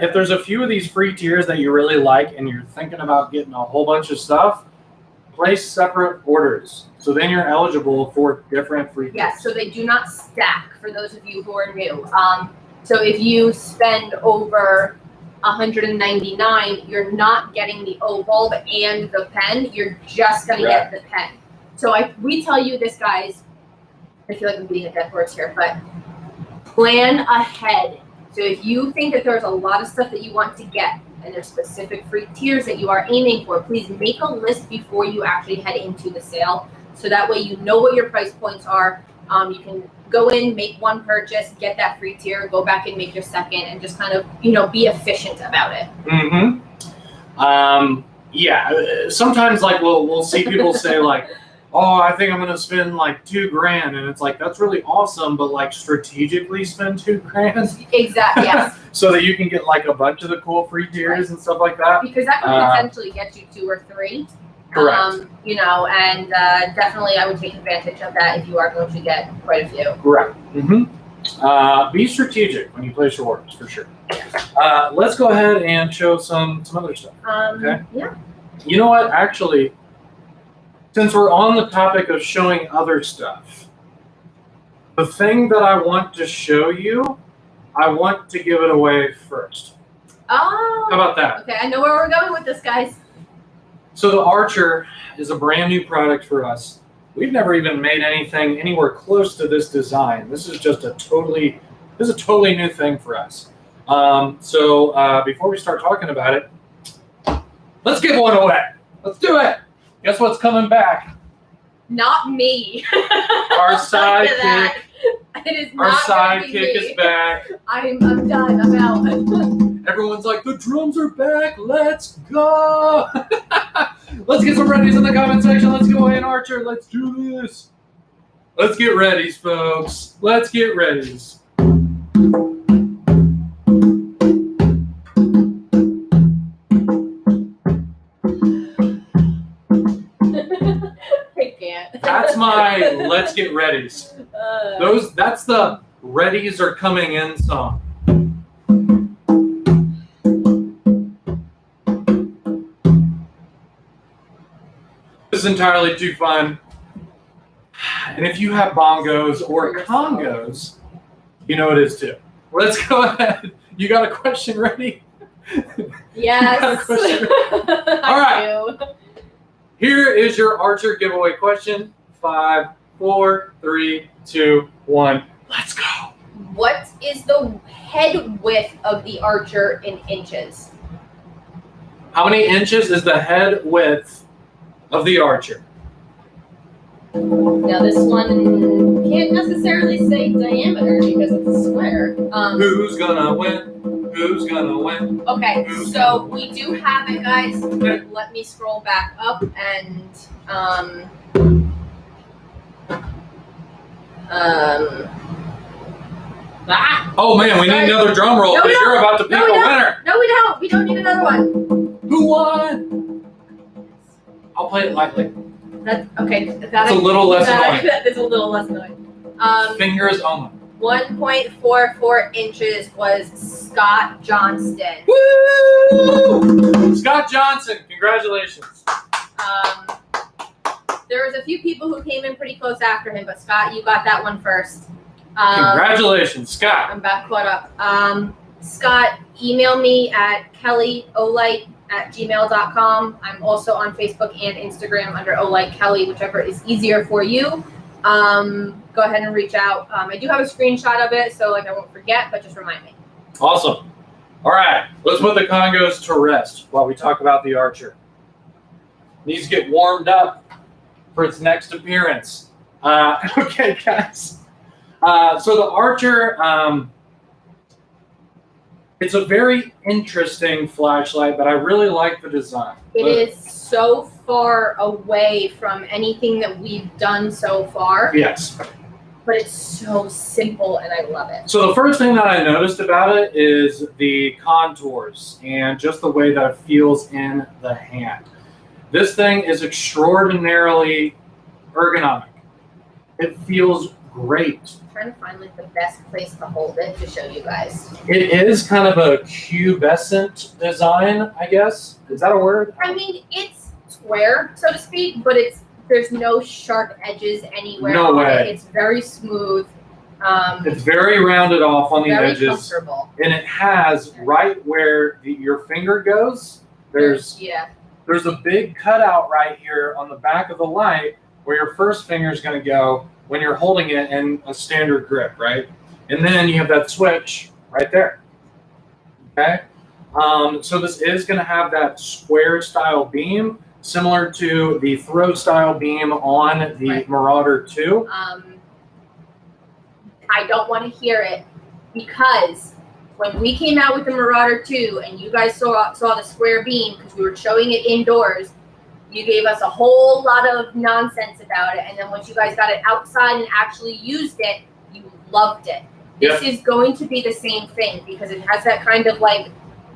if there's a few of these free tiers that you really like and you're thinking about getting a whole bunch of stuff, place separate orders. So then you're eligible for different free tiers. Yes, so they do not stack for those of you who are new. So if you spend over $199, you're not getting the O bulb and the pen. You're just gonna get the pen. So we tell you this, guys. I feel like I'm beating a dead horse here, but plan ahead. So if you think that there's a lot of stuff that you want to get and there's specific free tiers that you are aiming for, please make a list before you actually head into the sale. So that way you know what your price points are. You can go in, make one purchase, get that free tier, go back and make your second, and just kind of, be efficient about it. Yeah. Sometimes like we'll see people say like, oh, I think I'm gonna spend like $2,000, and it's like that's really awesome, but like strategically spend $2,000. Exactly. Yes. So that you can get like a bunch of the cool free tiers and stuff like that. Because that could potentially get you 2 or 3. Correct. And definitely I would take advantage of that if you are going to get quite a few. Correct. Be strategic when you place your orders, for sure. Let's go ahead and show some other stuff. Okay. Yeah. You know what? Actually, since we're on the topic of showing other stuff, the thing that I want to show you, I want to give it away first. Oh. How about that? Okay, I know where we're going with this, guys. So the Archer is a brand new product for us. We've never even made anything anywhere close to this design. This is just a totally new thing for us. So before we start talking about it, let's give one away. Let's do it. Guess what's coming back? Not me. Our sidekick. It is Our not gonna be sidekick me. is back. I'm done. I'm out. Everyone's like, the drums are back. Let's go. Let's get some readies in the comment section. Let's go in, Archer. Let's do this. Let's get ready, folks. Let's get ready. I can't. That's my let's get readies. That's the readies are coming in song. This is entirely too fun. And if you have bongos or congos, you know it is too. Let's go ahead. You got a question ready? Yes. You got a question ready? All right. Here is your Archer giveaway question. 5, 4, 3, 2, 1. Let's go. What is the head width of the Archer in inches? How many inches is the head width of the Archer? Now this one can't necessarily say diameter because it's a square. Who's gonna win? Who's gonna win? Okay, so we do have it, guys. Let me scroll back up and Oh man, we need another drum roll because you're about to pick a winner. No, we don't. We don't need another one. Who won? I'll play it lightly. That's okay. It's a little less annoying. It's a little less annoying. Fingers only. 1.44 inches was Scott Johnston. Woo! Scott Johnson, congratulations. There was a few people who came in pretty close after him, but Scott, you got that one first. Congratulations, Scott. I'm back caught up. Scott, email me at kellyoolight@gmail.com. I'm also on Facebook and Instagram under Olight Kelly, whichever is easier for you. Go ahead and reach out. I do have a screenshot of it, so I won't forget, but just remind me. Awesome. All right, let's put the congos to rest while we talk about the Archer. Needs to get warmed up for its next appearance. Okay, guys. So the Archer, it's a very interesting flashlight, but I really like the design. It is so far away from anything that we've done so far. Yes. But it's so simple, and I love it. So the first thing that I noticed about it is the contours and just the way that it feels in the hand. This thing is extraordinarily ergonomic. It feels great. I'm trying to find the best place to hold it to show you guys. It is kind of a cubescent design, I guess. Is that a word? I mean, it's square, so to speak, but there's no sharp edges anywhere. No way. It's very smooth. It's very rounded off on the very edges. Comfortable. And it has right where your finger goes, there's a big cutout right here on the back of the light where your first finger is going to go when you're holding it in a standard grip, right? And then you have that switch right there. Okay? So this is going to have that square style beam, similar to the throw style beam on the Marauder 2. I don't want to hear it because when we came out with the Marauder 2 and you guys saw the square beam because we were showing it indoors, you gave us a whole lot of nonsense about it. And then once you guys got it outside and actually used it, you loved it. This is going to be the same thing because it has that kind of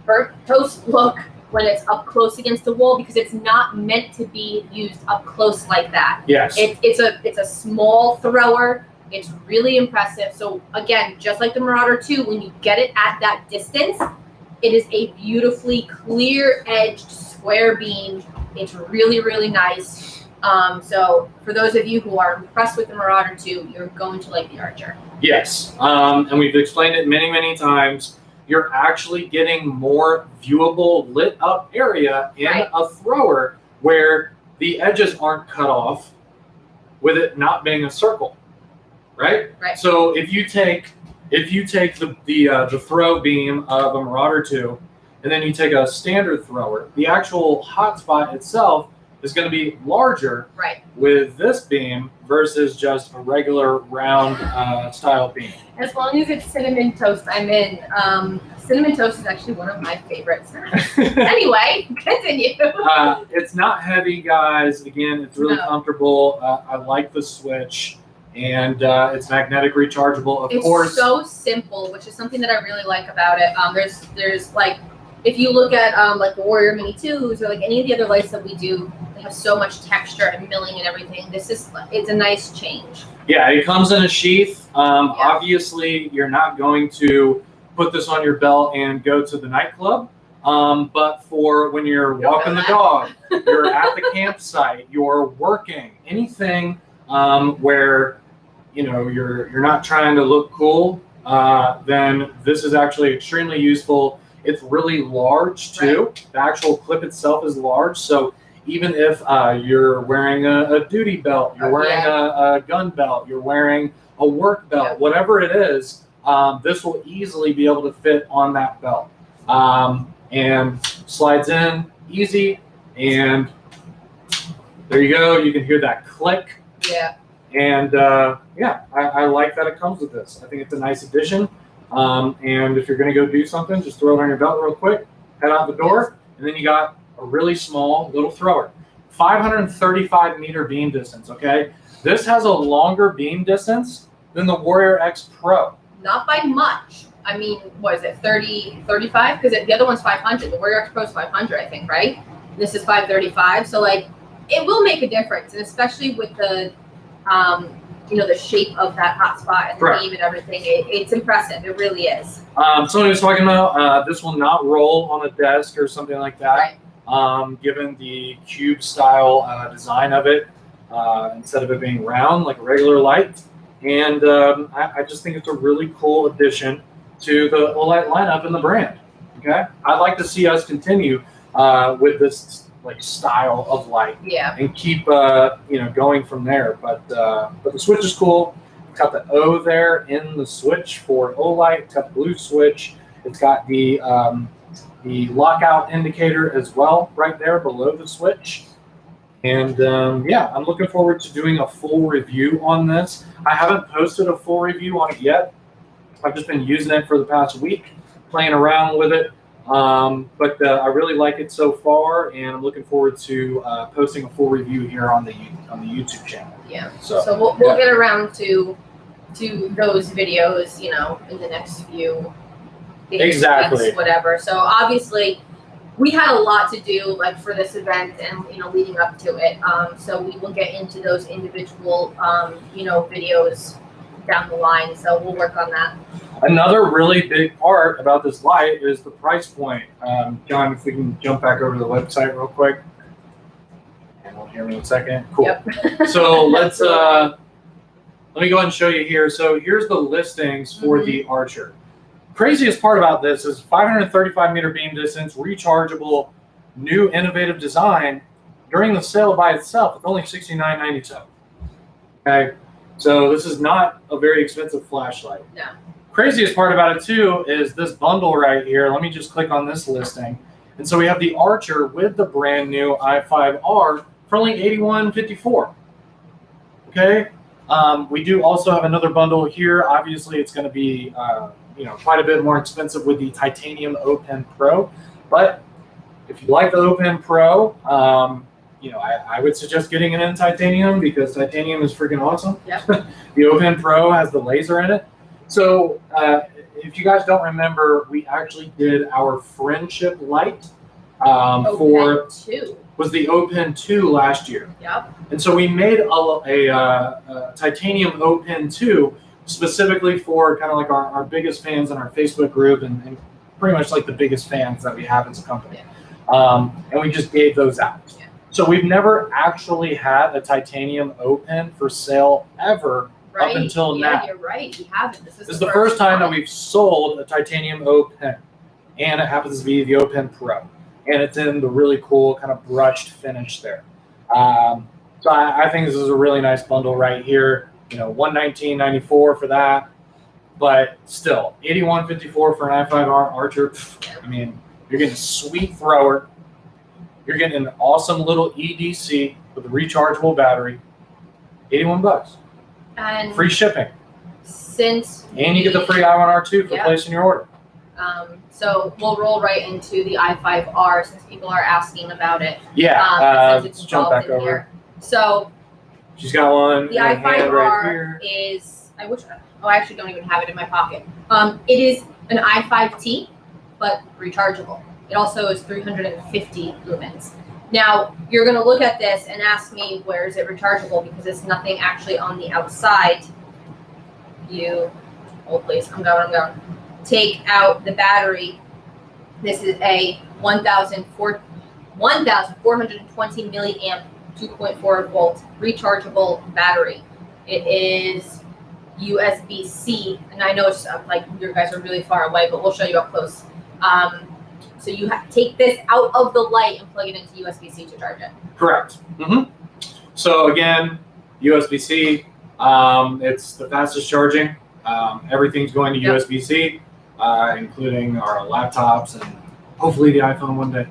burnt toast look when it's up close against the wall because it's not meant to be used up close like that. Yes. It's a small thrower. It's really impressive. So again, just like the Marauder 2, when you get it at that distance, it is a beautifully clear-edged square beam. It's really, really nice. So for those of you who are impressed with the Marauder 2, you're going to like the Archer. Yes, and we've explained it many, many times. You're actually getting more viewable lit up area in a thrower where the edges aren't cut off with it not being a circle, right? Right. So if you take the throw beam of a Marauder 2 and then you take a standard thrower, the actual hotspot itself is going to be larger with this beam versus just a regular round style beam. As long as it's cinnamon toast, I'm in. Cinnamon toast is actually one of my favorite snacks. Anyway, continue. It's not heavy, guys. Again, it's really comfortable. I like the switch. and it's magnetic rechargeable. Of It's course, so simple, which is something that I really like about it. There's like, if you look at like the Warrior Mini 2s or like any of the other lights that we do, they have so much texture and milling and everything. It's a nice change. Yeah, it comes in a sheath. Obviously, you're not going to put this on your belt and go to the nightclub. But for when you're walking the dog, you're at the campsite, you're working, anything where you're not trying to look cool, then this is actually extremely useful. It's really large too. Right. The actual clip itself is large, so even if you're wearing a duty belt, you're wearing a gun belt, you're wearing a work belt, whatever it is, this will easily be able to fit on that belt. And slides in easy, and there you go. You can hear that click. Yeah. And I like that it comes with this. I think it's a nice addition. And if you're going to go do something, just throw it on your belt real quick, head out the door, and then you got a really small little thrower. 535 meter beam distance, okay? This has a longer beam distance than the Warrior X Pro. Not by much. I mean, what is it, 30, 35? Because the other one's 500. The Warrior X Pro is 500, I think, right? This is 535. So, like, it will make a difference, and especially with the, the shape of that hotspot and the beam and everything. It's impressive. It really is. Somebody was talking about this will not roll on a desk or something like that. Right. Given the cube style design of it, instead of it being round like a regular light. And I just think it's a really cool addition to the Olight lineup and the brand. Okay, I'd like to see us continue with this like style of light, and keep going from there. But the switch is cool. It's got the O there in the switch for Olight. It's got the blue switch. It's got the lockout indicator as well right there below the switch. And I'm looking forward to doing a full review on this. I haven't posted a full review on it yet. I've just been using it for the past week, playing around with it. But I really like it so far, and I'm looking forward to posting a full review here on the YouTube channel. Yeah. So we'll get around to those videos, in the next few days, weeks, whatever. So obviously, we had a lot to do like for this event and leading up to it. So we will get into those individual videos down the line. So we'll work on that. Another really big part about this light is the price point. John, if we can jump back over to the website real quick. And we'll hear me in a second. Cool. Yep. So let me go ahead and show you here. So here's the listings for the Archer. Craziest part about this is 535 meter beam distance, rechargeable, new innovative design. During the sale by itself, it's only $69.97. Okay, so this is not a very expensive flashlight. No. Craziest part about it too is this bundle right here. Let me just click on this listing. And so we have the Archer with the brand new i5R for only $81.54. Okay. We do also have another bundle here. Obviously, it's going to be quite a bit more expensive with the Titanium O Pen Pro. But if you like the O Pen Pro, I would suggest getting it in titanium because titanium is freaking awesome. Yep. The O Pen Pro has the laser in it. So if you guys don't remember, we actually did our friendship light was the O Pen 2 last year. Yep. And so we made a titanium O Pen 2 specifically for kind of like our biggest fans in our Facebook group and pretty much like the biggest fans that we have as a company. Yeah. And we just gave those out. Yeah. So we've never actually had a titanium O Pen for sale ever. Right. Up until now. You're right. We haven't. This is the first time that we've sold a titanium O Pen, and it happens to be the O Pen Pro, and it's in the really cool kind of brushed finish there. So I think this is a really nice bundle right here. $119.94 for that, but still $81.54 for an i5R Archer. I mean, you're getting a sweet thrower. You're getting an awesome little EDC with a rechargeable battery. $81. And free shipping. And you get the free i1R2 for placing your order. So we'll roll right into the i5R since people are asking about it. Yeah, let's jump back over. So She's got one. The in her hand right i5R here. is, I actually don't even have it in my pocket. It is an i5T, but rechargeable. It also is 350 lumens. Now, you're going to look at this and ask me, where is it rechargeable? Because there's nothing actually on the outside. Hold please, I'm going. Take out the battery. This is a 1,420 milliamp 2.4 volt rechargeable battery. It is USB-C, and I know it's like you guys are really far away, but we'll show you up close. So you have to take this out of the light and plug it into USB-C to charge it. Correct. So again, USB-C. It's the fastest charging. Everything's going to USB-C, including our laptops and hopefully the iPhone one day.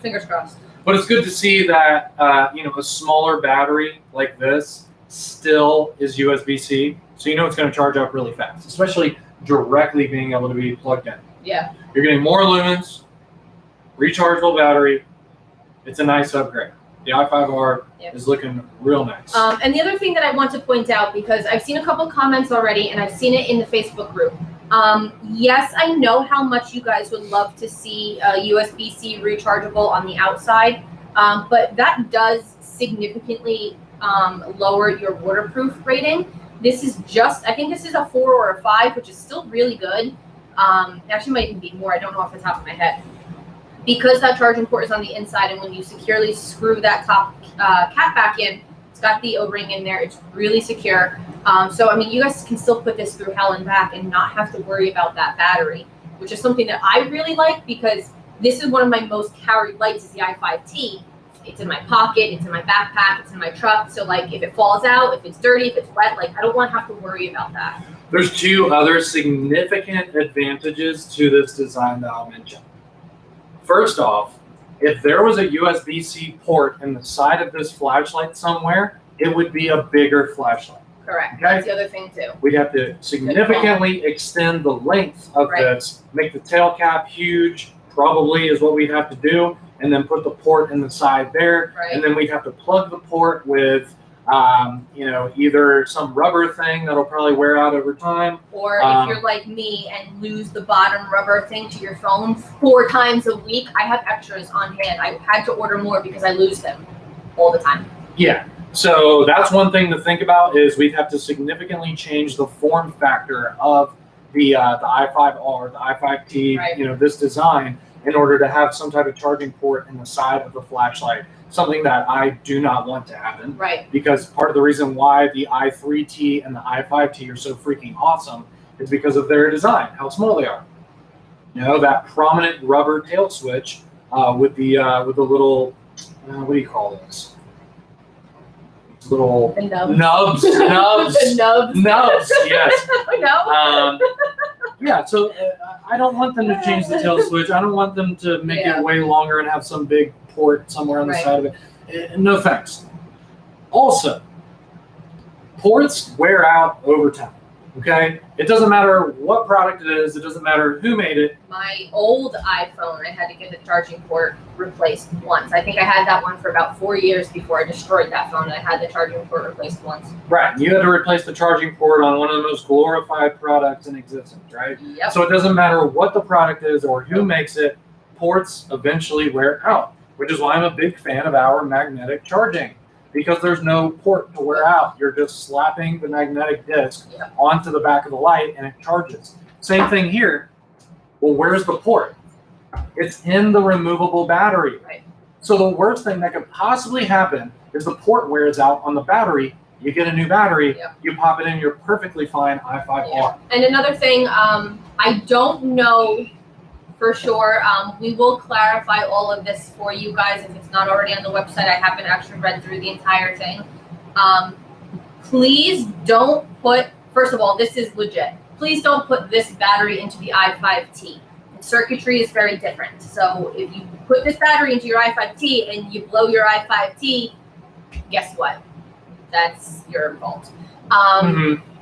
Fingers crossed. But it's good to see that a smaller battery like this still is USB-C, so it's going to charge up really fast, especially directly being able to be plugged in. Yeah. You're getting more lumens, rechargeable battery. It's a nice upgrade. The i5R is looking real nice. And the other thing that I want to point out, because I've seen a couple comments already, and I've seen it in the Facebook group. Yes, I know how much you guys would love to see USB-C rechargeable on the outside, but that does significantly lower your waterproof rating. This is I think this is a 4 or a 5, which is still really good. Actually might even be more, I don't know off the top of my head. Because that charging port is on the inside, and when you securely screw that top cap back in, it's got the O-ring in there, it's really secure. So, I mean, you guys can still put this through hell and back and not have to worry about that battery, which is something that I really like, because this is one of my most carried lights is the i5T. It's in my pocket, it's in my backpack, it's in my truck. So, like, if it falls out, if it's dirty, if it's wet, like, I don't want to have to worry about that. There's two other significant advantages to this design that I'll mention. First off, if there was a USB-C port in the side of this flashlight somewhere, it would be a bigger flashlight. Correct. Okay? That's the other thing, too. We'd have to significantly extend the length of this, make the tail cap huge, probably is what we'd have to do, and then put the port in the side there. Right. And then we'd have to plug the port with, either some rubber thing that'll probably wear out over time. Or if you're like me and lose the bottom rubber thing to your phone 4 times a week, I have extras on hand. I had to order more because I lose them all the time. Yeah. So that's one thing to think about, is we'd have to significantly change the form factor of the i5R, the i5T, this design, in order to have some type of charging port in the side of the flashlight. Something that I do not want to happen. Right. Because part of the reason why the i3T and the i5T are so freaking awesome is because of their design, how small they are. That prominent rubber tail switch with the little, what do you call this? Little nubs. The nubs. Yes. No. Yeah, so I don't want them to change the tail switch. I don't want them to make it way longer and have some big port somewhere on the side of it. No thanks. Also, ports wear out over time. Okay? It doesn't matter what product it is. It doesn't matter who made it. My old iPhone, I had to get the charging port replaced once. I think I had that one for about 4 years before I destroyed that phone. I had the charging port replaced once. Right. You had to replace the charging port on one of the most glorified products in existence, right? Yep. So it doesn't matter what the product is or who makes it, ports eventually wear out, which is why I'm a big fan of our magnetic charging. Because there's no port to wear out. You're just slapping the magnetic disc onto the back of the light and it charges. Same thing here. Well, where's the port? It's in the removable battery. Right. So the worst thing that could possibly happen is the port wears out on the battery. You get a new battery, you pop it in your perfectly fine i5R. Yeah. And another thing, I don't know for sure. We will clarify all of this for you guys if it's not already on the website. I haven't actually read through the entire thing. Please don't put, first of all, this is legit. Please don't put this battery into the i5T. The circuitry is very different. So if you put this battery into your i5T and you blow your i5T, guess what? That's your fault.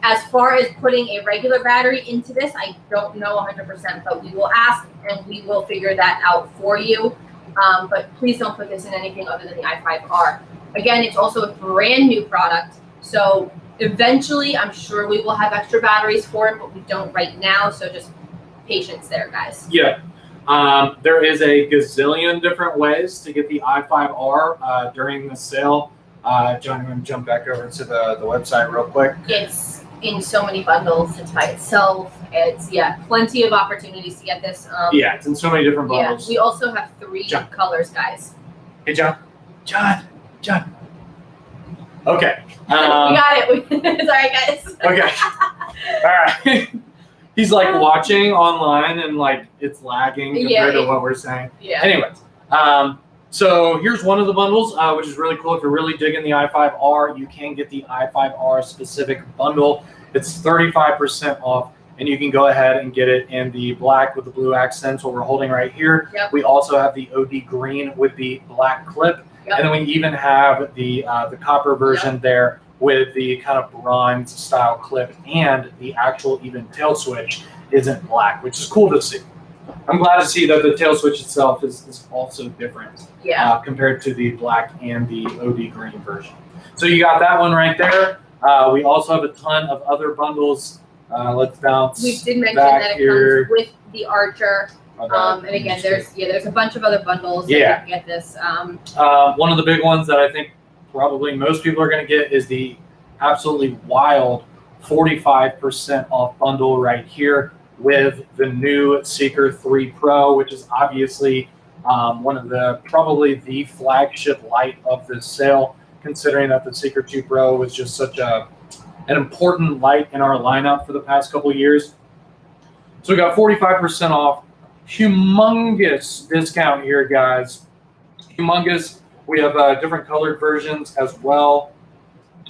As far as putting a regular battery into this, I don't know 100%, but we will ask and we will figure that out for you. But please don't put this in anything other than the i5R. Again, it's also a brand new product. So eventually, I'm sure we will have extra batteries for it, but we don't right now. So just patience there, guys. Yeah. There is a gazillion different ways to get the i5R during the sale. John, I'm going to jump back over to the website real quick. It's in so many bundles. It's by itself. It's, plenty of opportunities to get this. Yeah, it's in so many different bundles. Yeah, we also have 3 colors, guys. Hey, John. Okay. We got it. Sorry, guys. Okay. All right. He's like watching online and like it's lagging compared to what we're saying. Yeah. Anyways, so here's one of the bundles, which is really cool. If you're really digging the i5R, you can get the i5R specific bundle. It's 35% off, and you can go ahead and get it in the black with the blue accents, what we're holding right here. Yep. We also have the OD green with the black clip, and then we even have the copper version there with the kind of bronze style clip, and the actual even tail switch isn't black, which is cool to see. I'm glad to see that the tail switch itself is also different compared to the black and the OD green version. So you got that one right there. We also have a ton of other bundles. Let's bounce. We did mention back that it here. comes with the Archer. And again, there's a bunch of other bundles that you can get this. One of the big ones that I think probably most people are going to get is the absolutely wild 45% off bundle right here with the new Seeker 3 Pro, which is obviously one of probably the flagship light of this sale, considering that the Seeker 2 Pro was just such an important light in our lineup for the past couple of years. So we got 45% off. Humongous discount here, guys. Humongous. We have different colored versions as well.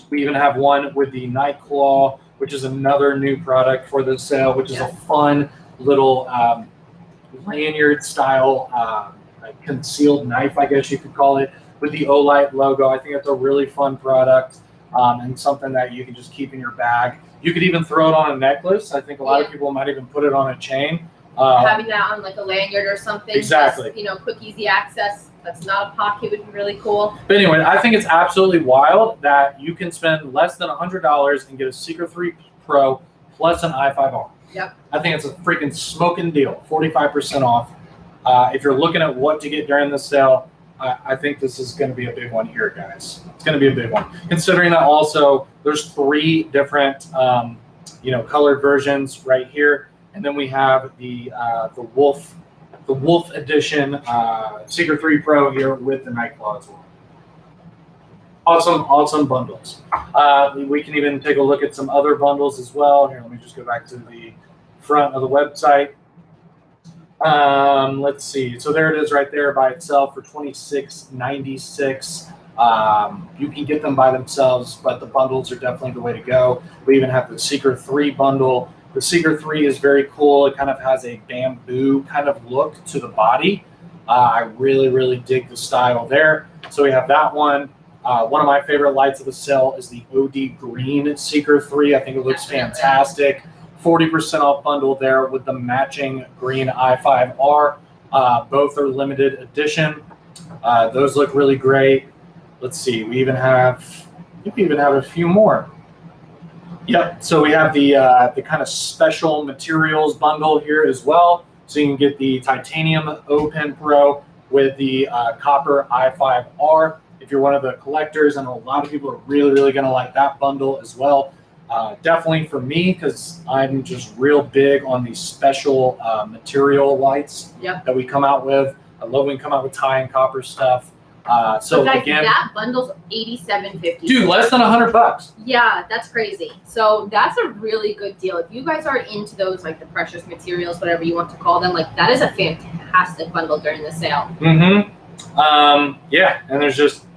We even have one with the Night Claw, which is another new product for this sale, which is a fun little lanyard style concealed knife, I guess you could call it, with the Olight logo. I think it's a really fun product and something that you can just keep in your bag. You could even throw it on a necklace. I think a lot of people might even put it on a chain. Having that on like a lanyard or something. Exactly. Just, quick, easy access. That's not a pocket would be really cool. But anyway, I think it's absolutely wild that you can spend less than $100 and get a Seeker 3 Pro plus an i5R. Yep. I think it's a freaking smoking deal. 45% off. If you're looking at what to get during the sale, I think this is going to be a big one here, guys. It's going to be a big one. Considering that also there's 3 different, colored versions right here, and then we have the Wolf Edition Seeker 3 Pro here with the Night Claw as well. Awesome bundles. We can even take a look at some other bundles as well. Here, let me just go back to the front of the website. Let's see. So there it is right there by itself for $26.96. You can get them by themselves, but the bundles are definitely the way to go. We even have the Seeker 3 bundle. The Seeker 3 is very cool. It kind of has a bamboo kind of look to the body. I really dig the style there. So we have that one. One of my favorite lights of the sale is the OD Green Seeker 3. I think it looks fantastic. 40% off bundle there with the matching green i5R. Both are limited edition. Those look really great. Let's see. We even have a few more. Yep. So we have the kind of special materials bundle here as well. So you can get the titanium O-Pen Pro with the copper i5R. If you're one of the collectors, I know a lot of people are really going to like that bundle as well. Definitely for me, because I'm just real big on these special material lights that we come out with. I love when we come out with tie and copper stuff. So guys, again, that bundle's $87.50. dude, less than $100. Yeah, that's crazy. So that's a really good deal. If you guys are into those, like the precious materials, whatever you want to call them, like that is a fantastic bundle during the sale. Yeah, and there's just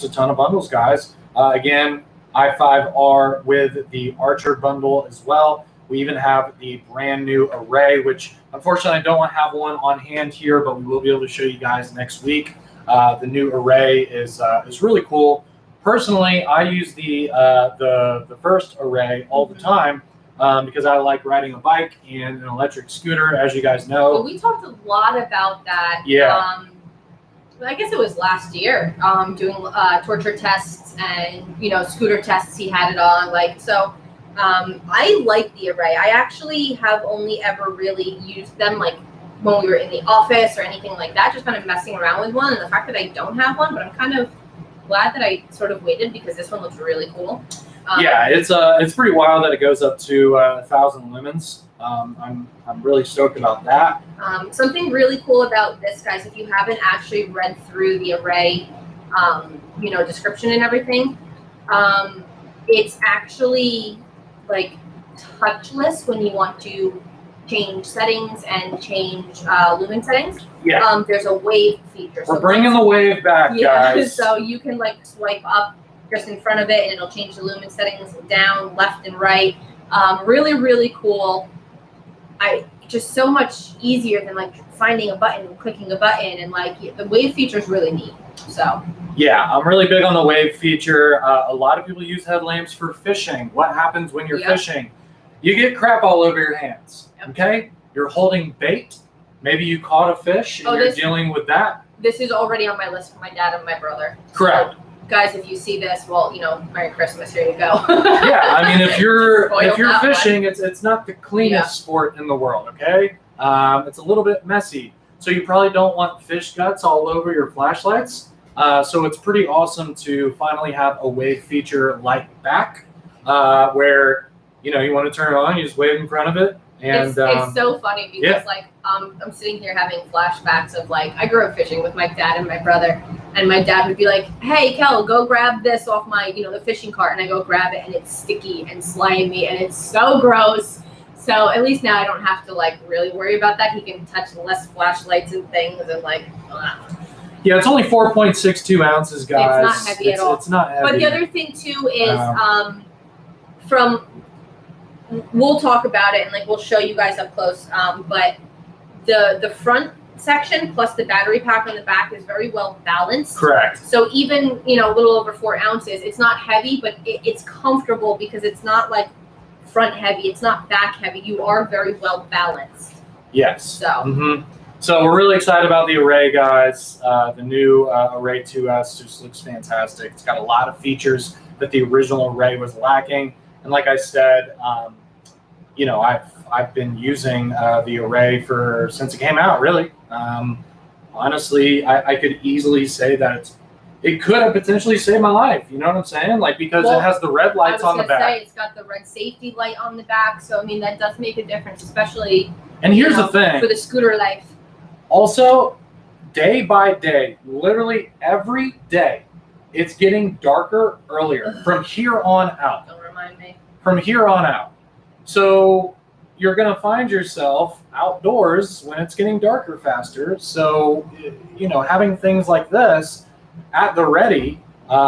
a ton of bundles, guys. Again, i5R with the Archer bundle as well. We even have the brand new Array, which unfortunately I don't have one on hand here, but we will be able to show you guys next week. The new Array is really cool. Personally, I use the first Array all the time because I like riding a bike and an electric scooter, as you guys know. Well, we talked a lot about that. Yeah. I guess it was last year, doing torture tests and scooter tests. He had it on, I like the Array. I actually have only ever really used them like when we were in the office or anything like that, just kind of messing around with one. And the fact that I don't have one, but I'm kind of glad that I sort of waited because this one looks really cool. Yeah, it's pretty wild that it goes up to 1,000 lumens. I'm really stoked about that. Something really cool about this, guys, if you haven't actually read through the Array, description and everything, it's actually like touchless when you want to change settings and change lumen settings. Yeah. There's a wave feature. We're bringing the wave back, guys. So you can like swipe up just in front of it and it'll change the lumen settings down, left and right. Really, really cool. Just so much easier than like finding a button and clicking a button, and like the wave feature is really neat. So yeah, I'm really big on the wave feature. A lot of people use headlamps for fishing. What happens when you're fishing? You get crap all over your hands. Okay, you're holding bait. Maybe you caught a fish and you're dealing with that. This is already on my list for my dad and my brother. Correct. So, guys, if you see this, well, Merry Christmas. Here you go. Yeah, I mean, if you're fishing, it's not the cleanest sport in the world. Okay, it's a little bit messy, so you probably don't want fish guts all over your flashlights. So it's pretty awesome to finally have a wave feature like back, where you want to turn it on, you just wave in front of it. And it's so funny because I'm sitting here having flashbacks of I grew up fishing with my dad and my brother, and my dad would be like, "Hey, Kel, go grab this off my the fishing cart," and I go grab it, and it's sticky and slimy, and it's so gross. So at least now I don't have to really worry about that. He can touch less flashlights and things and Yeah, it's only 4.62 ounces, guys. It's not heavy at all. It's not heavy. But the other thing too is we'll talk about it and we'll show you guys up close. But the front section plus the battery pack on the back is very well balanced. Correct. So even a little over 4 ounces, it's not heavy, but it's comfortable because it's not front heavy, it's not back heavy. You are very well balanced. Yes. So. So we're really excited about the Array, guys. The new Array 2S just looks fantastic. It's got a lot of features that the original Array was lacking. And like I said, I've been using the Array since it came out, really. Honestly, I could easily say that it could have potentially saved my life. You know what I'm saying? Because it has the red lights on the back. It's got the red safety light on the back. So, I mean, that does make a difference, especially and here's the thing. For the scooter life. Also, day by day, literally every day, it's getting darker earlier from here on out. Don't remind me. From here on out. So you're going to find yourself outdoors when it's getting darker faster. So, having things like this at the ready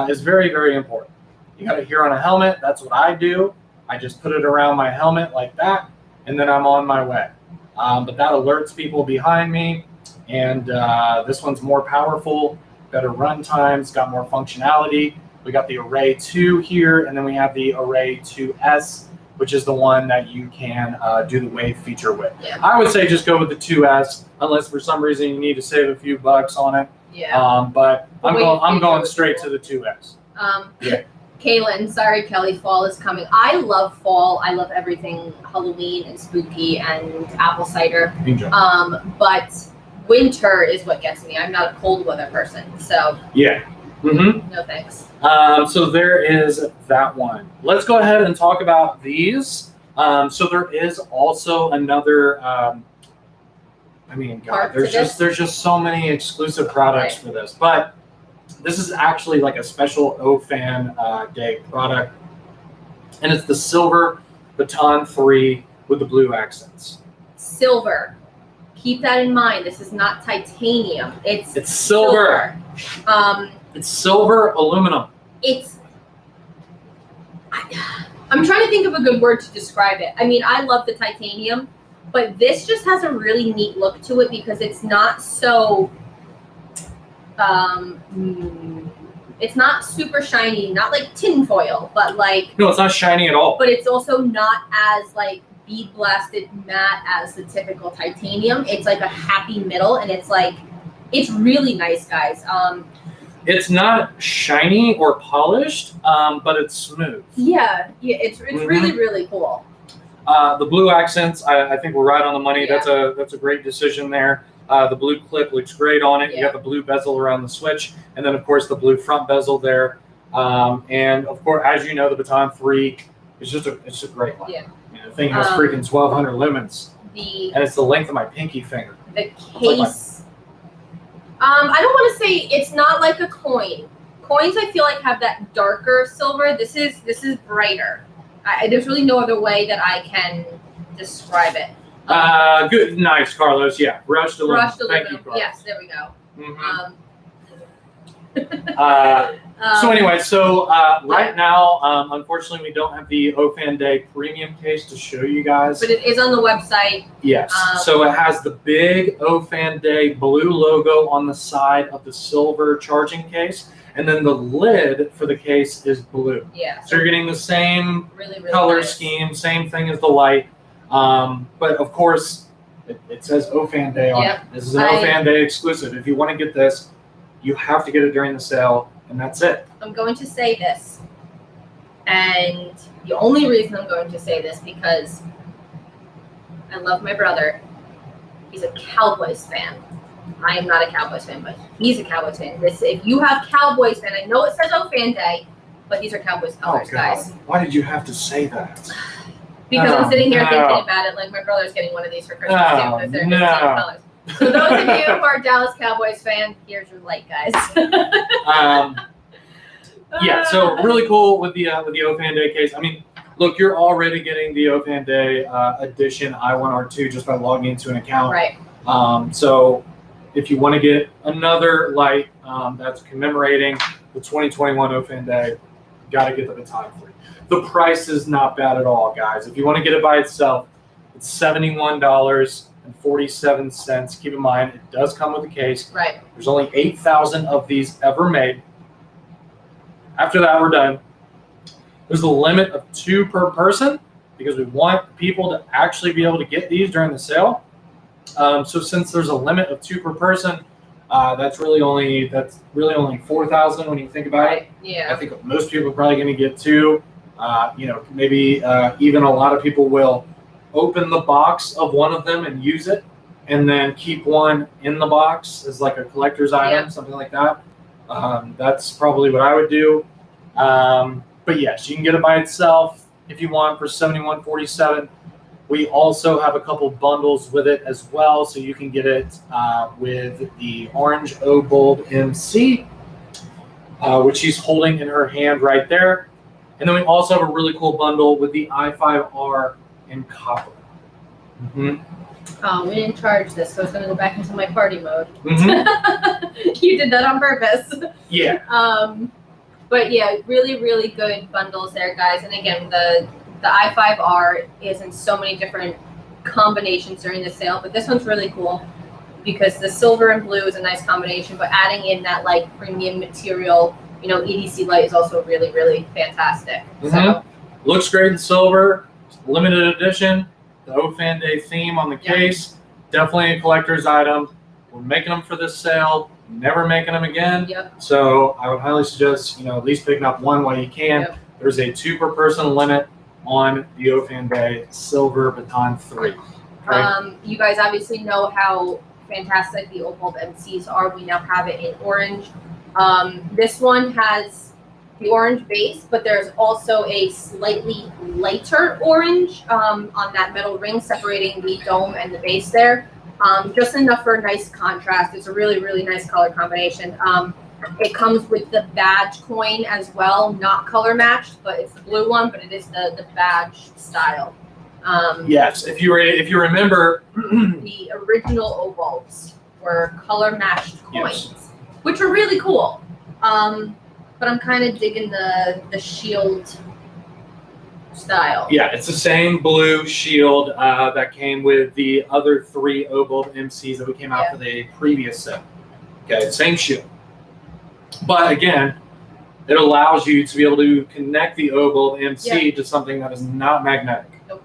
is very, very important. You got it here on a helmet. That's what I do. I just put it around my helmet like that, and then I'm on my way. But that alerts people behind me. And this one's more powerful, better run times, got more functionality. We got the Array 2 here, and then we have the Array 2S, which is the one that you can do the wave feature with. Yeah. I would say just go with the 2S, unless for some reason you need to save a few bucks on it. Yeah. But I'm going straight to the 2S. Kaylin, sorry, Kelly, fall is coming. I love fall. I love everything Halloween and spooky and apple cider. But winter is what gets me. I'm not a cold weather person, so yeah. No thanks. So there is that one. Let's go ahead and talk about these. So there is also another. There's just so many exclusive products for this, but this is actually a special Ofan Day product, and it's the silver Baton 3 with the blue accents. Silver. Keep that in mind. This is not titanium. It's silver. It's silver aluminum. I'm trying to think of a good word to describe it. I mean, I love the titanium, but this just has a really neat look to it because it's not so. It's not super shiny, not like tin foil, but no, it's not shiny at all. But it's also not as bead blasted matte as the typical titanium. It's a happy middle, and it's It's really nice, guys. It's not shiny or polished, but it's smooth. Yeah, it's really, really cool. The blue accents, I think we're right on the money. Yeah. That's a great decision there. The blue clip looks great on it. Yeah. You got the blue bezel around the switch, and then of course the blue front bezel there. And of course, as you know, the Baton 3 is just a great one. Yeah. The thing has freaking 1,200 lumens, and it's the length of my pinky finger. The case. I don't want to say it's not like a coin. Coins, I feel like, have that darker silver. This is brighter. There's really no other way that I can describe it. Good, nice, Carlos. Yeah, brushed aluminum. Thank you, Carlos. Yes, there we go. Mm-hmm. So anyway, right now, unfortunately, we don't have the Ofan Day premium case to show you guys. But it is on the website. Yes. So it has the big Ofan Day blue logo on the side of the silver charging case, and then the lid for the case is blue. Yeah. So you're getting the same really color nice scheme, same thing as the light, but of course, it says Ofan Day on it. This is an Ofan Day exclusive. If you want to get this, you have to get it during the sale, and that's it. I'm going to say this, and the only reason I'm going to say this because I love my brother. He's a Cowboys fan. I am not a Cowboys fan, but he's a Cowboys fan. If you have Cowboys fan, I know it says Ofan Day, but these are Cowboys colors, guys. Why did you have to say that? Because I'm sitting here thinking about it, like my brother's getting one of these for Christmas too, because they're his team colors. So those of you who are Dallas Cowboys fans, here's your light, guys. Yeah, so really cool with the Ofan Day case. I mean, look, you're already getting the Ofan Day edition I1R2 just by logging into an account. Right. So if you want to get another light that's commemorating the 2021 Ofan Day, you got to get the Baton 3. The price is not bad at all, guys. If you want to get it by itself, it's $71.47. Keep in mind, it does come with a case. Right. There's only 8,000 of these ever made. After that, we're done. There's a limit of 2 per person because we want people to actually be able to get these during the sale. So since there's a limit of 2 per person, that's really only 4,000 when you think about it. Yeah. I think most people are probably going to get 2. Maybe even a lot of people will open the box of one of them and use it, and then keep one in the box as like a collector's item, something like that. That's probably what I would do. But yes, you can get it by itself if you want for $71.47. We also have a couple bundles with it as well, so you can get it with the orange O-Bulb MC, which she's holding in her hand right there. And then we also have a really cool bundle with the i5R in copper. We didn't charge this, so it's going to go back into my party mode. Mm-hmm. You did that on purpose. Yeah. But yeah, really, really good bundles there, guys. And again, the i5R is in so many different combinations during the sale, but this one's really cool because the silver and blue is a nice combination, but adding in that like premium material, EDC light is also really, really fantastic. Mm-hmm. So looks great in silver, limited edition. The Ofan Day theme on the case, definitely a collector's item. We're making them for this sale, never making them again. Yep. So I would highly suggest, at least picking up one while you can. Yep. There's a 2 per person limit on the Ofan Day Silver Baton 3. Okay? You guys obviously know how fantastic the O-Bulb MCs are. We now have it in orange. This one has the orange base, but there's also a slightly lighter orange on that metal ring separating the dome and the base there. Just enough for a nice contrast. It's a really, really nice color combination. It comes with the badge coin as well, not color matched, but it's the blue one, but it is the badge style. Yes, if you remember, the original O-Bulbs were color matched coins, which are really cool. But I'm kind of digging the shield style. Yeah, it's the same blue shield that came with the other 3 O-Bulb MCs that we came out for the previous set. Okay, same shield. But again, it allows you to be able to connect the O-Bulb MC to something that is not magnetic. Nope.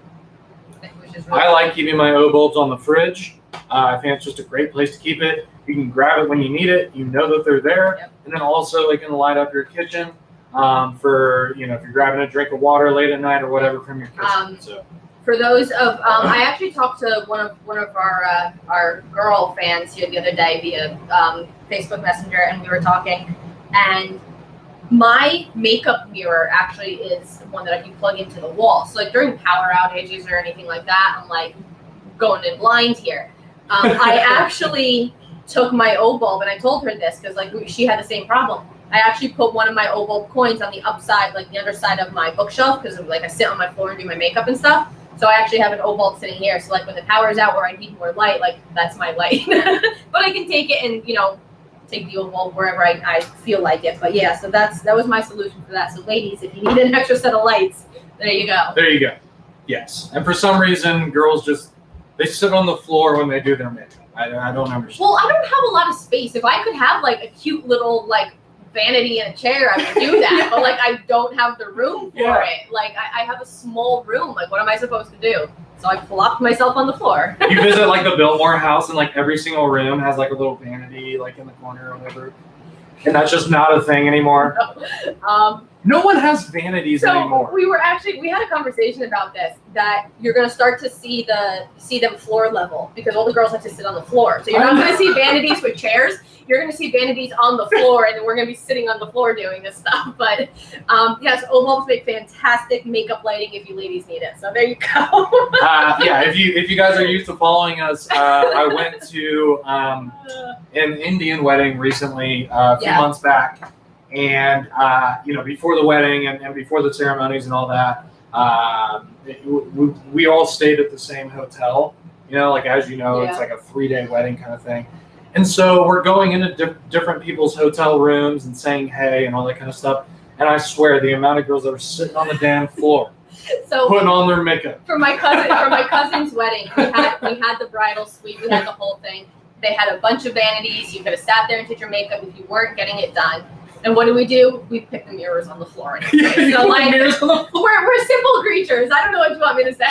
Which is really I like keeping my O-Bulbs on the fridge I think it's just a great place to keep it. You can grab it when you need it. You know that they're there. Yep. And then also it can light up your kitchen for, if you're grabbing a drink of water late at night or whatever from your kitchen. For those of, I actually talked to one of our girl fans here the other day via Facebook Messenger, and we were talking, and my makeup mirror actually is one that I can plug into the wall. So like during power outages or anything like that, I'm like going in blind here. I actually took my O-bulb, and I told her this because like she had the same problem. I actually put one of my O-bulb coins on the upside, like the underside of my bookshelf, because like I sit on my floor and do my makeup and stuff. So I actually have an O-bulb sitting here. So like when the power's out or I need more light, like that's my light. But I can take it and take the O-bulb wherever I feel like it. But yeah, so that was my solution for that. So ladies, if you need an extra set of lights, there you go. There you go. Yes. And for some reason, girls they sit on the floor when they do their makeup. I don't understand. Well, I don't have a lot of space. If I could have like a cute little like vanity in a chair, I would do that. Yeah. But like I don't have the room for it. Like I have a small room. Like what am I supposed to do? So I plopped myself on the floor. You visit like the Biltmore house, and like every single room has like a little vanity like in the corner or whatever. And that's just not a thing anymore. No one has vanities anymore. We had a conversation about this, that you're gonna start to see them floor level, because all the girls have to sit on the floor. So you're not gonna see vanities with chairs. You're gonna see vanities on the floor, and then we're gonna be sitting on the floor doing this stuff. But yes, O-bulbs make fantastic makeup lighting if you ladies need it. So there you go. Yeah, if you guys are used to following us, I went to an Indian wedding recently, a few months back, and before the wedding and before the ceremonies and all that, we all stayed at the same hotel. Like as it's like a 3-day wedding kind of thing. And so we're going into different people's hotel rooms and saying hey and all that kind of stuff. And I swear the amount of girls that were sitting on the damn floor, putting on their makeup. For my cousin's wedding, we had the bridal suite, we had the whole thing. They had a bunch of vanities. You could have sat there and did your makeup if you weren't getting it done. And what do? We pick the mirrors on the floor. So like, we're simple creatures. I don't know what you want me to say.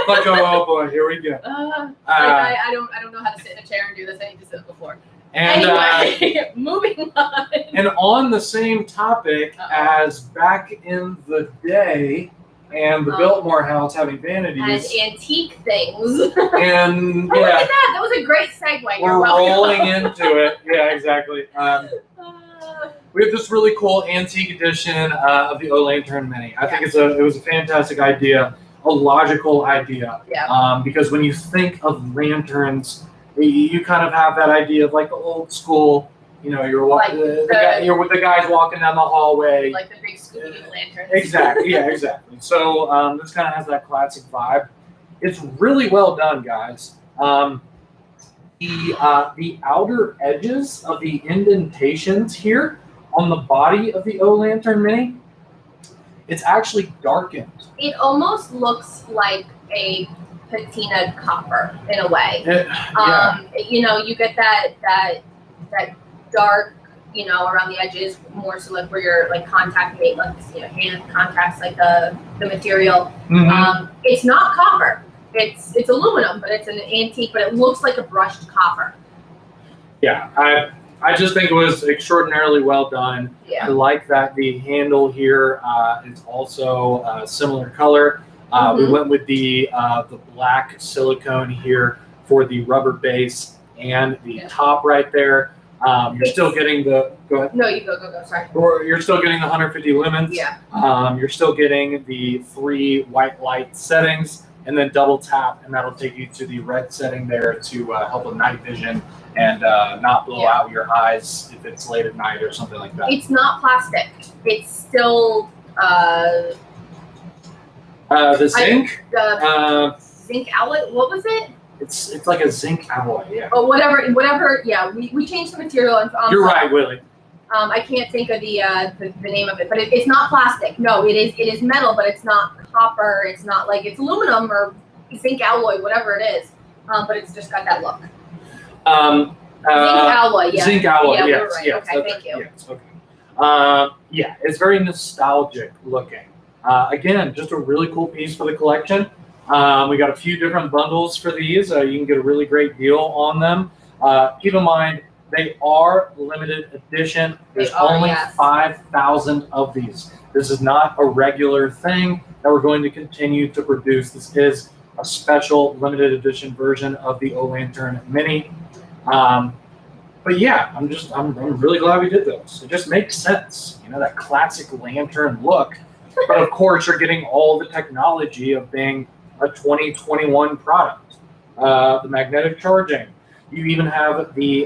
Like, oh boy, here we go. I don't know how to sit in a chair and do this. I need to sit on the floor. And anyway, moving on. And on the same topic as back in the day, and the Biltmore house having vanities. And antique things. And look at that. That was a great segue. We're rolling into it. Yeah, exactly. We have this really cool antique edition of the O-Lantern Mini. I think it was a fantastic idea, a logical idea. Yeah. Because when you think of lanterns, you kind of have that idea of like the old school. You're walking, you're with the guys walking down the hallway. Like the big Scooby-Doo lanterns. Exactly. Yeah, exactly. So this kind of has that classic vibe. It's really well done, guys. The outer edges of the indentations here on the body of the O-Lantern Mini, it's actually darkened. It almost looks like a patina copper in a way. You get that dark, around the edges, more so like where your like contact mate, like hand contacts like the material. Mm-hmm. It's not copper. It's aluminum, but it's an antique, but it looks like a brushed copper. Yeah, I just think it was extraordinarily well done. Yeah. I like that the handle here is also a similar color. We went with the black silicone here for the rubber base and the top right there. You're still getting go ahead. No, you go. Sorry. Or you're still getting the 150 lumens. Yeah. You're still getting the 3 white light settings, and then double tap, and that'll take you to the red setting there to help with night vision and not blow out your eyes if it's late at night or something like that. It's not plastic. It's still the zinc. Zinc alloy. What was it? It's like a zinc alloy, yeah. Oh, whatever. Yeah, we changed the material. You're right, Willie. I can't think of the name of it, but it's not plastic. No, it is metal, but it's not copper. It's not like it's aluminum or zinc alloy, whatever it is. But it's just got that look. Zinc alloy, yeah. Zinc alloy, yeah, yes, right. yes. Okay, thank you. Yes, okay. Yeah, it's very nostalgic looking. Again, just a really cool piece for the collection. We got a few different bundles for these. You can get a really great deal on them. Keep in mind, they are limited edition. There's only 5,000 of these. This is not a regular thing that we're going to continue to produce. This is a special limited edition version of the O-Lantern Mini. But yeah, I'm really glad we did those. It just makes sense, you know, that classic lantern look. But of course, you're getting all the technology of being a 2021 product. The magnetic charging. You even have the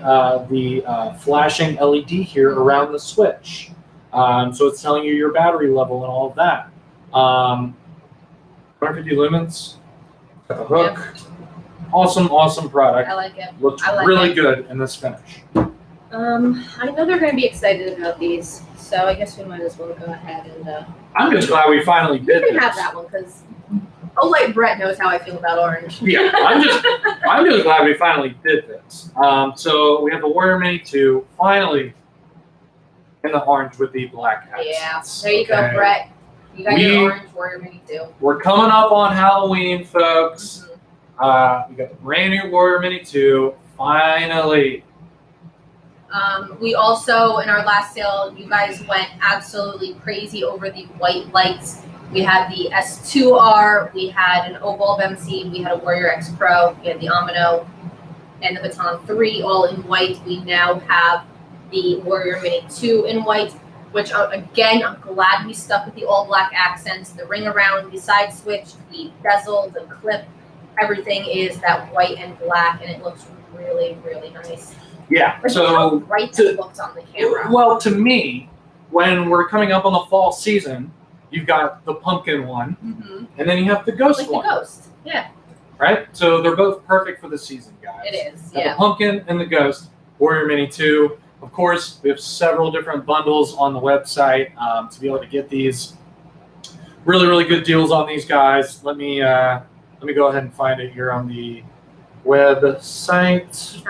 flashing LED here around the switch. So it's telling you your battery level and all of that. 150 lumens. Got the hook. Yep. Awesome product. I like it. Looks really good in this finish. I know they're going to be excited about these, so I guess we might as well go ahead and. I'm just glad we finally did this. You can have that one because Olight Brett knows how I feel about orange. Yeah, I'm just glad we finally did this. So we have the Warrior Mini 2 finally in the orange with the black accents. Yeah, there you go, Brett. You got your orange Warrior Mini 2. We're coming up on Halloween, folks. We got the brand new Warrior Mini 2, finally. We also, in our last sale, you guys went absolutely crazy over the white lights. We had the S2R, we had an O-Bulb MC, we had a Warrior X Pro, we had the Amino, and the Baton 3 all in white. We now have the Warrior Mini 2 in white, which, again, I'm glad we stuck with the all-black accents, the ring around, the side switch, the bezel, the clip. Everything is that white and black, and it looks really, really nice. Yeah, so how bright it looks on the camera. Well, to me, when we're coming up on the fall season, you've got the pumpkin one, and then you have the ghost one. The ghost, yeah. Right? So they're both perfect for the season, guys. It is, The pumpkin and the ghost, Warrior Mini 2. Of course, we have several different bundles on the website to be able to get these really, really good deals on these guys. Let me go ahead and find it here on the website.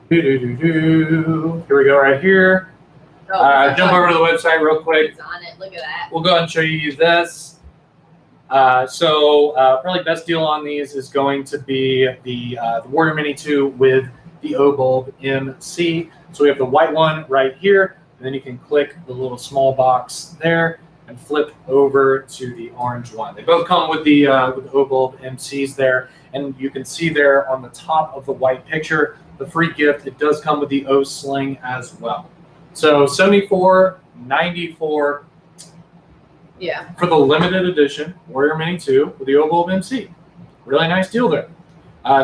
Here we go, right here. Jump over to the website real quick. It's on it. Look at that. We'll go ahead and show you this. Probably best deal on these is going to be the Warrior Mini 2 with the O-Bulb MC. So we have the white one right here, and then you can click the little small box there and flip over to the orange one. They both come with the O-Bulb MCs there, and you can see there on the top of the white picture, the free gift. It does come with the O-Sling as well. So $74.94 for the limited edition Warrior Mini 2 with the O-Bulb MC. Really nice deal there.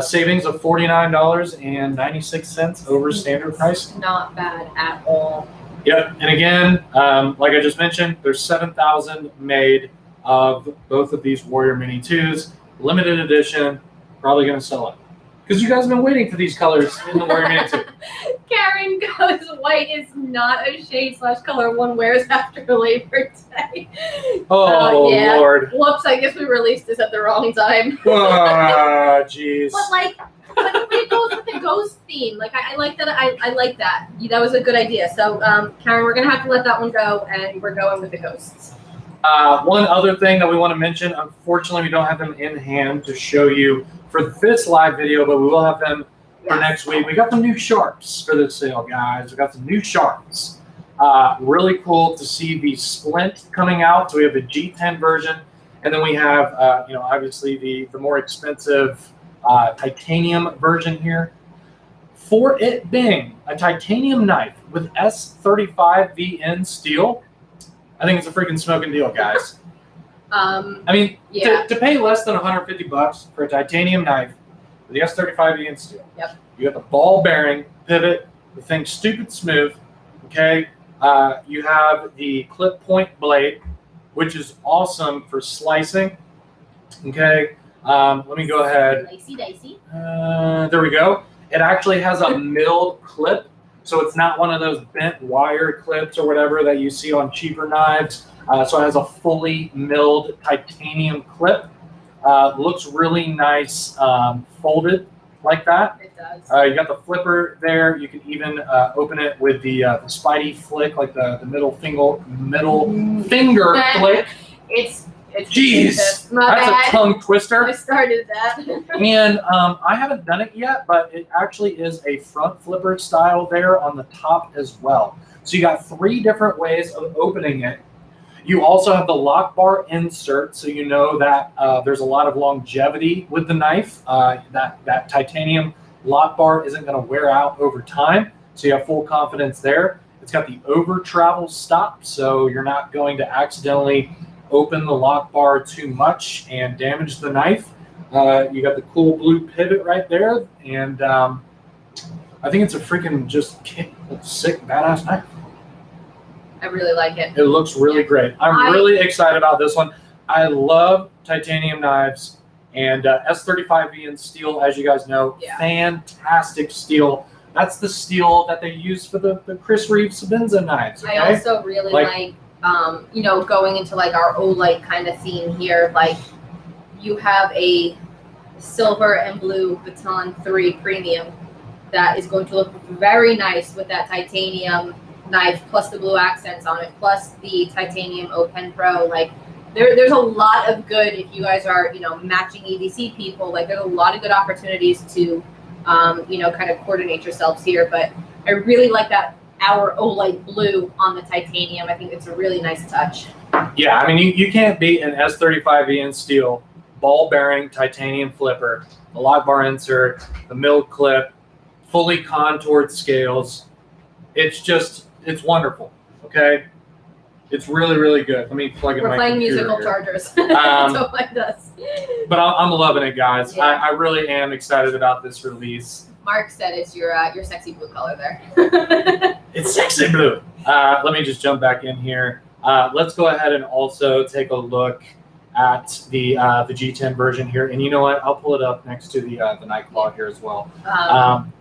Savings of $49.96 over standard price. Not bad at all. Yep, and again, like I just mentioned, there's 7,000 made of both of these Warrior Mini 2s. Limited edition, probably going to sell it. Because you guys have been waiting for these colors in the Warrior Mini 2. Karen goes, white is not a shade/color one wears after Labor Day. Oh, yeah. Lord. Whoops, I guess we released this at the wrong time. Ah, jeez. But it goes with the ghost theme. Like, I like that. I like that. That was a good idea. So, Karen, we're going to have to let that one go, and we're going with the ghosts. One other thing that we want to mention, unfortunately, we don't have them in hand to show you for this live video, but we will have them for next week. We got some new Sharps for this sale, guys. We got some new Sharps. Really cool to see the Splint coming out. So we have the G10 version, and then we have, obviously the more expensive titanium version here. For it being a titanium knife with S35VN steel, I think it's a freaking smoking deal, guys. To pay less than $150 for a titanium knife with the S35VN steel. Yep. You got the ball bearing pivot, the thing's stupid smooth. Okay. You have the clip point blade, which is awesome for slicing. Okay. Let me go ahead. Dicey. There we go. It actually has a milled clip, so it's not one of those bent wire clips or whatever that you see on cheaper knives. So it has a fully milled titanium clip. Looks really nice folded like that. It does. You got the flipper there. You can even open it with the Spidey flick, like the middle finger flick. It's Jeez, My that's bad. a tongue twister. I started that. And I haven't done it yet, but it actually is a front flipper style there on the top as well. So you got 3 different ways of opening it. You also have the lock bar insert, so you know that there's a lot of longevity with the knife. That titanium lock bar isn't going to wear out over time, so you have full confidence there. It's got the over travel stop, so you're not going to accidentally open the lock bar too much and damage the knife. You got the cool blue pivot right there, and I think it's a freaking just sick, badass knife. I really like it. It looks really great. I'm really excited about this one. I love titanium knives, and S35V in steel, as you guys know, fantastic steel. That's the steel that they use for the Chris Reeve Sabinza knives. Okay? I also really like you know, going into like our Olight kind of theme here. Like you have a silver and blue Baton 3 premium that is going to look very nice with that titanium knife plus the blue accents on it plus the titanium Ofan Pro. Like there's a lot of good, if you guys are, you know, matching EDC people, like there's a lot of good opportunities to you know, kind of coordinate yourselves here. But I really like that our Olight blue on the titanium. I think it's a really nice touch. Yeah, I mean, you can't beat an S35V in steel, ball bearing titanium flipper, the lock bar insert, the milled clip, fully contoured scales. It's wonderful. Okay, it's really, really good. Let me plug in my We're playing computer musical here. chargers. That's what mine does. But I'm loving it, guys. Yeah. I really am excited about this release. Mark said it's your sexy blue color there. It's sexy blue. Let me just jump back in here. Let's go ahead and also take a look at the G10 version here. And you know what? I'll pull it up next to the Nightclaw here as well.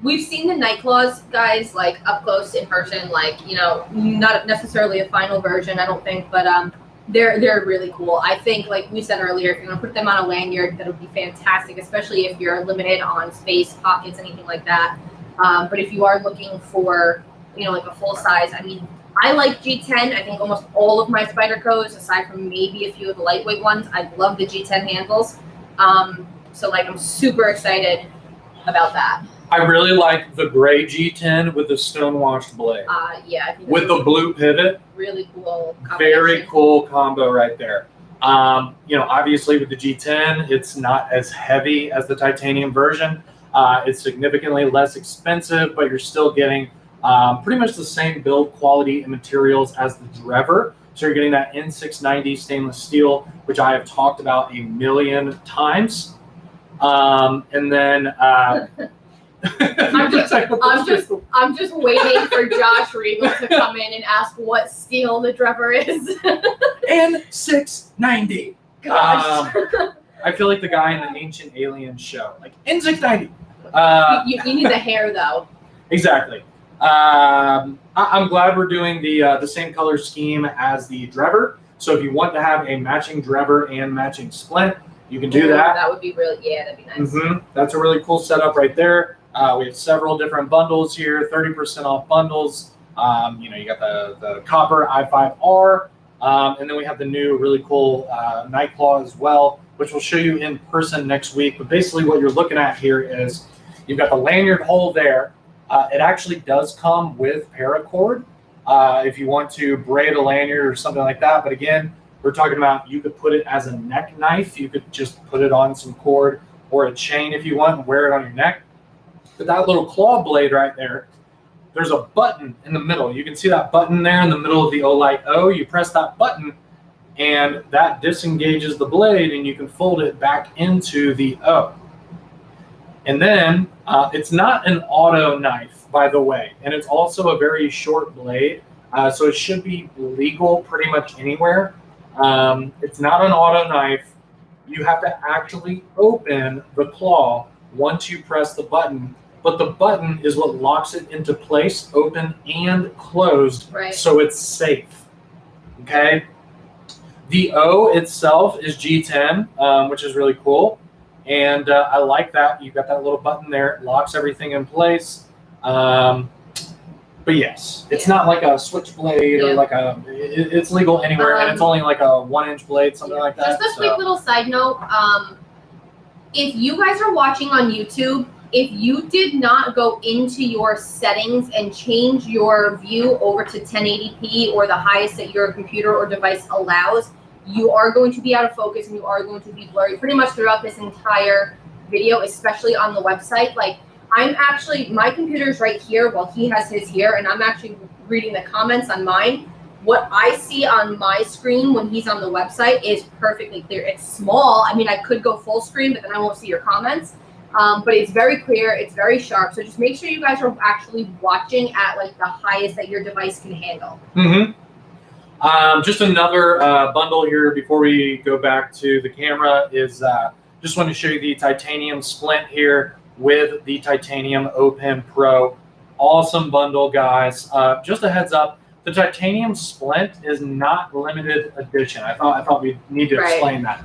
We've seen the Nightclaws, guys, like up close in person. Like, you know, not necessarily a final version, I don't think, but they're really cool. I think, like we said earlier, if you're gonna put them on a lanyard, that would be fantastic, especially if you're limited on space, pockets, anything like that. But if you are looking for, you know, like a full size, I mean, I like G10. I think almost all of my Spydercos, aside from maybe a few of the lightweight ones, I love the G10 handles. So like I'm super excited about that. I really like the gray G10 with the stone-washed blade. Yeah, I think with the blue pivot. Really cool combination. Very cool combo right there. You know, obviously with the G10, it's not as heavy as the titanium version. It's significantly less expensive, but you're still getting pretty much the same build quality and materials as the Drever. So you're getting that N690 stainless steel, which I have talked about a million times. And then I'm just waiting for Josh Regal to come in and ask what steel the Drever is. N690. Gosh. I feel like the guy in the Ancient Aliens show, like N690. You need the hair though. Exactly. I'm glad we're doing the same color scheme as the Drever. So if you want to have a matching Drever and matching splint, you can do that. That would be really, that'd be nice. That's a really cool setup right there. We have several different bundles here, 30% off bundles. You know, you got the copper i5R, and then we have the new really cool Nightclaw as well, which we'll show you in person next week. But basically what you're looking at here is you've got the lanyard hole there. It actually does come with paracord if you want to braid a lanyard or something like that. But again, we're talking about you could put it as a neck knife. You could just put it on some cord or a chain if you want and wear it on your neck. But that little claw blade right there, there's a button in the middle. You can see that button there in the middle of the Olight O. You press that button and that disengages the blade and you can fold it back into the O. And then it's not an auto knife, by the way, and it's also a very short blade, so it should be legal pretty much anywhere. It's not an auto knife. You have to actually open the claw once you press the button, but the button is what locks it into place, open and closed, so it's safe. Okay. The O itself is G10, which is really cool. And I like that. You've got that little button there. It locks everything in place. But yes, it's not like a switchblade or like it's legal anywhere, and it's only like a 1-inch blade, something like that. Just a quick little side note. If you guys are watching on YouTube, if you did not go into your settings and change your view over to 1080p or the highest that your computer or device allows, you are going to be out of focus and you are going to be blurry pretty much throughout this entire video, especially on the website. Like, I'm actually, my computer's right here while he has his here, and I'm actually reading the comments on mine. What I see on my screen when he's on the website is perfectly clear. It's small. I mean, I could go full screen, but then I won't see your comments. But it's very clear. It's very sharp. So just make sure you guys are actually watching at like the highest that your device can handle. Just another bundle here before we go back to the camera is just want to show you the titanium splint here with the titanium Ofan Pro. Awesome bundle, guys. Just a heads up. The titanium splint is not limited edition. I thought we need to explain that.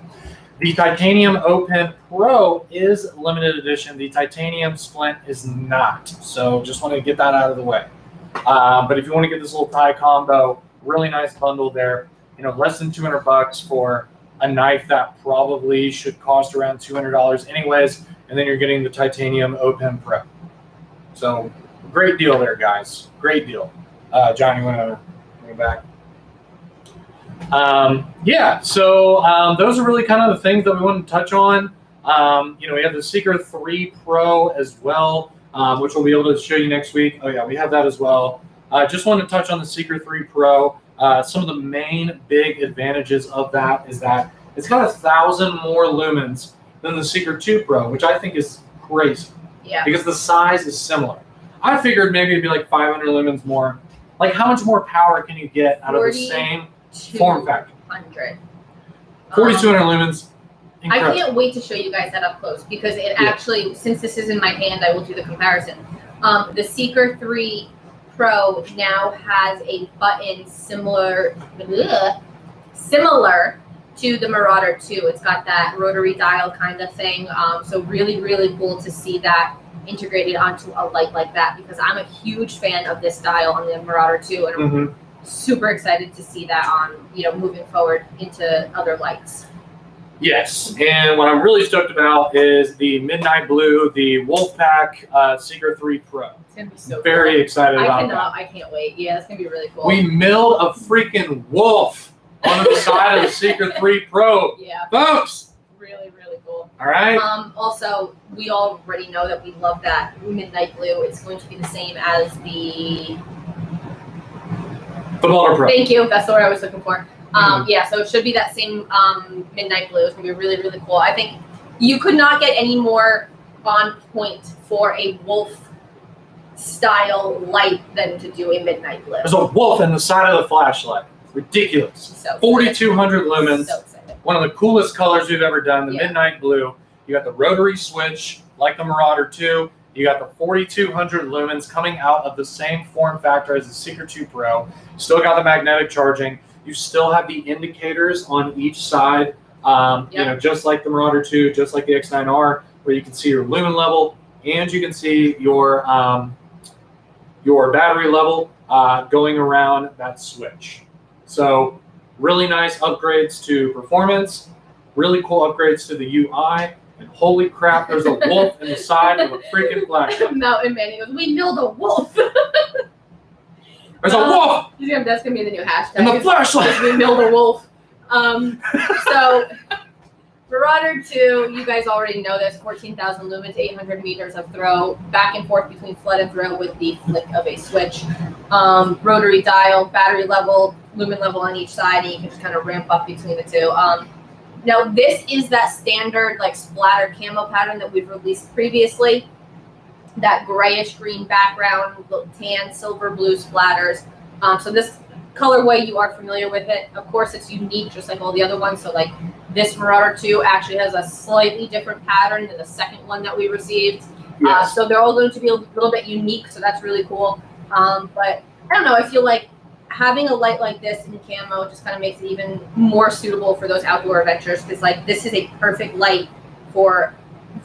The titanium Ofan Pro is limited edition. The titanium splint is not. So just want to get that out of the way. But if you want to get this little tie combo, really nice bundle there. You know, less than $200 for a knife that probably should cost around $200 anyways. And then you're getting the titanium Ofan Pro. So great deal there, guys. Great deal. John, you want to bring it back? Yeah, so those are really kind of the things that we want to touch on. You know, we have the Seeker 3 Pro as well, which we'll be able to show you next week. Oh, yeah, we have that as well. Just want to touch on the Seeker 3 Pro. Some of the main big advantages of that is that it's got 1,000 more lumens than the Seeker 2 Pro, which I think is crazy. Yeah. Because the size is similar. I figured maybe it'd be like 500 lumens more. Like, how much more power can you get out of the same form factor? 4,200 lumens. Incredible. I can't wait to show you guys that up close because it actually, since this is in my hand, I will do the comparison. The Seeker 3 Pro now has a button similar to the Marauder 2. It's got that rotary dial kind of thing. So really, really cool to see that integrated onto a light like that because I'm a huge fan of this dial on the Marauder 2, and I'm super excited to see that on, you know, moving forward into other lights. Yes, and what I'm really stoked about is the Midnight Blue, the Wolfpack Seeker 3 Pro. It's gonna be so very cool. excited about that. I can't wait. Yeah, it's gonna be really cool. We milled a freaking wolf on the side of the Seeker 3 Pro. Yeah, folks. Really, really cool. All right. Also, we already know that we love that Midnight Blue. It's going to be the same as the Marauder Pro. Thank you. That's the word I was looking for. Yeah, so it should be that same Midnight Blue. It's going to be really, really cool. I think you could not get any more on point for a wolf style light than to do a Midnight Blue. There's a wolf in the side of the flashlight. Ridiculous. So 4,200 lumens. So excited. One of the coolest colors we've ever done, the Midnight Blue. You got the rotary switch, like the Marauder 2. You got the 4,200 lumens coming out of the same form factor as the Seeker 2 Pro. Still got the magnetic charging. You still have the indicators on each side, you know, just like the Marauder 2, just like the X9R, where you can see your lumen level and you can see your battery level going around that switch. So really nice upgrades to performance, really cool upgrades to the UI, and holy crap, there's a wolf in the side of a freaking flashlight. Mountain Man, he goes, we milled a wolf. There's a wolf! That's going to be the new hashtag. In the flashlight! We milled a wolf. So, Marauder 2, you guys already know this, 14,000 lumens, 800 meters of throw, back and forth between flood and throw with the flick of a switch. Rotary dial, battery level, lumen level on each side, and you can just kind of ramp up between the two. Now, this is that standard like splatter camo pattern that we've released previously. That grayish green background, tan, silver, blue splatters. So this colorway, you are familiar with it. Of course, it's unique, just like all the other ones. So like this Marauder 2 actually has a slightly different pattern than the second one that we received. Yes. So they're all going to be a little bit unique. So that's really cool. But I don't know. I feel like having a light like this in camo just kind of makes it even more suitable for those outdoor adventures, because like this is a perfect light for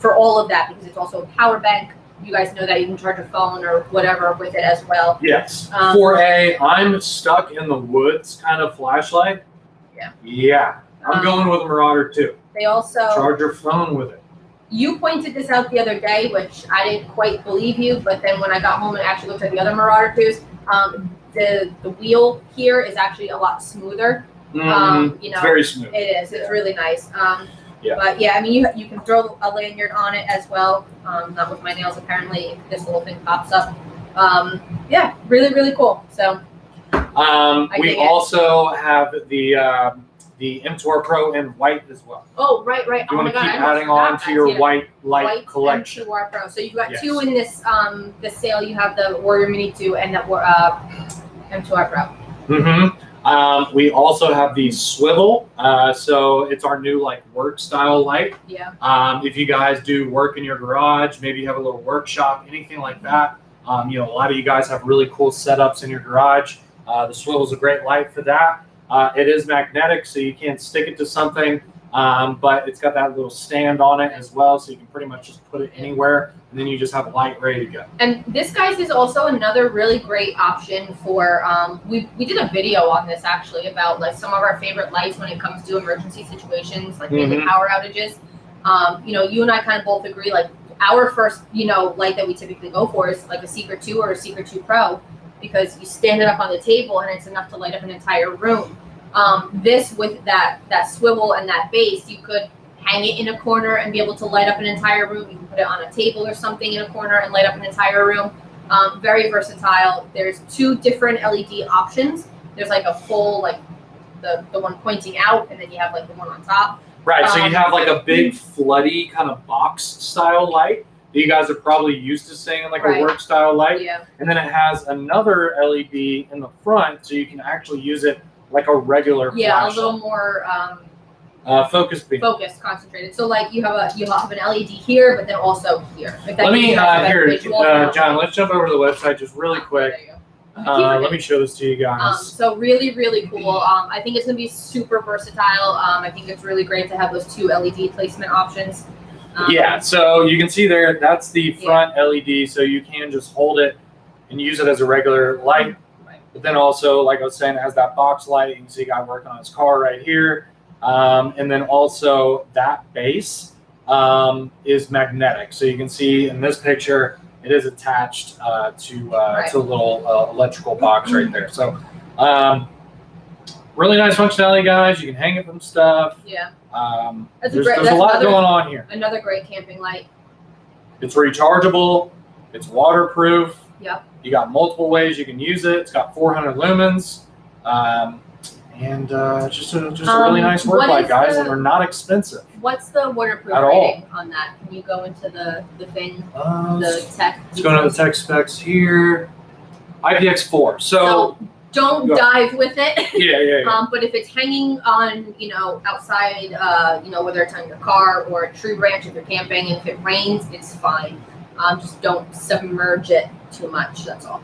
all of that, because it's also a power bank. you guys know that you can charge a phone or whatever with it as well. Yes. For a I'm stuck in the woods kind of flashlight. Yeah. I'm going with a Marauder 2. They also charge your phone with it. You pointed this out the other day, which I didn't quite believe you, but then when I got home and actually looked at the other Marauder 2s, the wheel here is actually a lot smoother. You know, it's very smooth. It is. It's really nice. Yeah. But yeah, I mean, you can throw a lanyard on it as well. Not with my nails, apparently. If this little thing pops up. Yeah, really, really cool. So. We also have the M2R Pro in white as well. Oh, right. You want to keep adding on to your white light collection. M2R Pro. So you've got two in this sale. You have the Warrior Mini 2 and the M2R Pro. We also have the swivel. So it's our new like work style light. Yeah. If you guys do work in your garage, maybe you have a little workshop, anything like that. You know, a lot of you guys have really cool setups in your garage. The swivel is a great light for that. It is magnetic, so you can't stick it to something, but it's got that little stand on it as well, so you can pretty much just put it anywhere, and then you just have a light ready to go. And this, guys, is also another really great option for, we did a video on this, actually, about like some of our favorite lights when it comes to emergency situations, like mainly power outages. You know, you and I kind of both agree, like, our first, you know, light that we typically go for is like a Secret 2 or a Secret 2 Pro, because you stand it up on the table and it's enough to light up an entire room. This with that swivel and that base, you could hang it in a corner and be able to light up an entire room. You can put it on a table or something in a corner and light up an entire room. Very versatile. There's two different LED options. There's like a full, like the one pointing out, and then you have like the one on top. Right, so you have like a big floody kind of box style light that you guys are probably used to seeing, like a work style light. Yeah. And then it has another LED in the front, so you can actually use it like a regular flashlight. A little more focus beam. Focused, concentrated. So like you have an LED here, but then also here. Let me John, let's jump over to the website just really quick. Let me show this to you guys. So really, really cool. I think it's gonna be super versatile. I think it's really great to have those two LED placement options. Yeah, so you can see there, that's the front LED, so you can just hold it and use it as a regular light. But then also, like I was saying, it has that box light. You can see a guy working on his car right here. And then also that base is magnetic. So you can see in this picture, it is attached to a little electrical box right there. So really nice functionality, guys. You can hang it from stuff. Yeah. There's a lot going on here. Another great camping light. It's rechargeable. It's waterproof. Yep. You got multiple ways you can use it. It's got 400 lumens. And just a really nice work light, guys, and they're not expensive. What's the waterproof rating on that? Can you go into the thing, the tech? Let's go into the tech specs here. IPX4. So don't dive with it. Yeah. But if it's hanging on, you know, outside, you know, whether it's on your car or a tree branch if you're camping, and if it rains, it's fine. Just don't submerge it too much. That's all.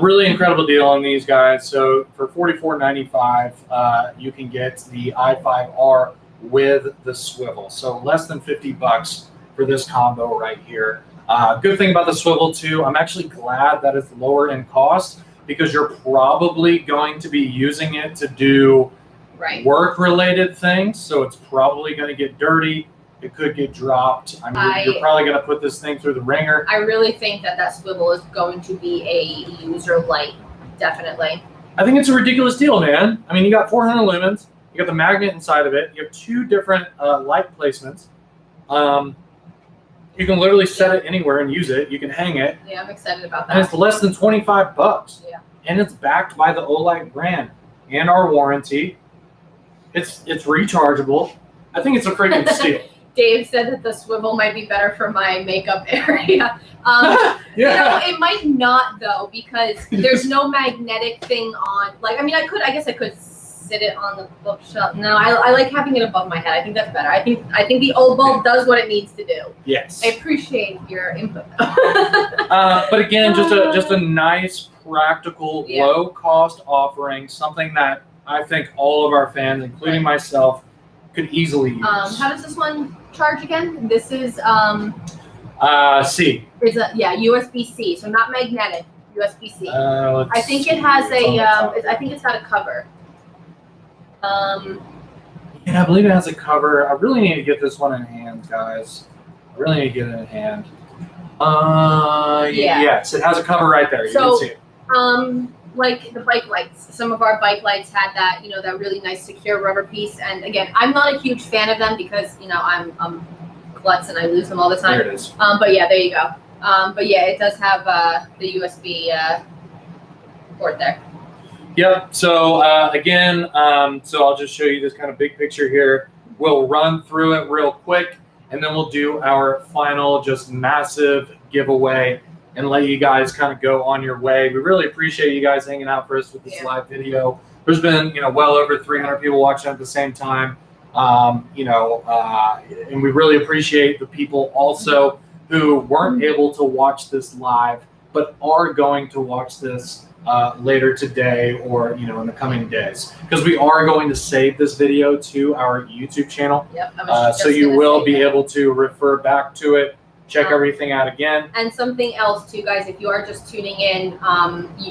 Really incredible deal on these guys. So for $44.95, you can get the i5R with the swivel. So less than $50 for this combo right here. Good thing about the swivel too, I'm actually glad that it's lower in cost, because you're probably going to be using it to do work-related things. So it's probably going to get dirty. It could get dropped. I mean, you're probably going to put this thing through the ringer. I really think that swivel is going to be a user light, definitely. I think it's a ridiculous deal, man. I mean, you got 400 lumens. You got the magnet inside of it. You have two different light placements. You can literally set it anywhere and use it. You can hang it. Yeah, I'm excited about that. And it's less than $25. Yeah. And it's backed by the Olight brand and our warranty. It's rechargeable. I think it's a freaking steal. Dave said that the swivel might be better for my makeup area. You know, it might not though, because there's no magnetic thing on. Like, I mean, I guess I could sit it on the bookshelf. No, I like having it above my head. I think that's better. I think the old bulb does what it needs to do. Yes. I appreciate your input. But again, just a nice, practical, low cost offering. Something that I think all of our fans, including myself, could easily use. How does this one charge again? This is C. It's a USB-C, so not magnetic. USB-C. I think it has I think it's got a cover. Yeah, I believe it has a cover. I really need to get this one in hand, guys. I really need to get it in hand. Yes, it has a cover right there. You can see it. Like the bike lights. Some of our bike lights had that, that really nice secure rubber piece. And again, I'm not a huge fan of them because, I'm klutz and I lose them all the time. There it is. But yeah, there you go. But yeah, it does have the USB port there. Yep. So again, so I'll just show you this kind of big picture here. We'll run through it real quick, and then we'll do our final just massive giveaway and let you guys kind of go on your way. We really appreciate you guys hanging out for us with this live video. There's been, well over 300 people watching at the same time. And we really appreciate the people also who weren't able to watch this live, but are going to watch this later today or in the coming days, because we are going to save this video to our YouTube channel. Yep. So you will be able to refer back to it, check everything out again. And something else too, guys, if you are just tuning in,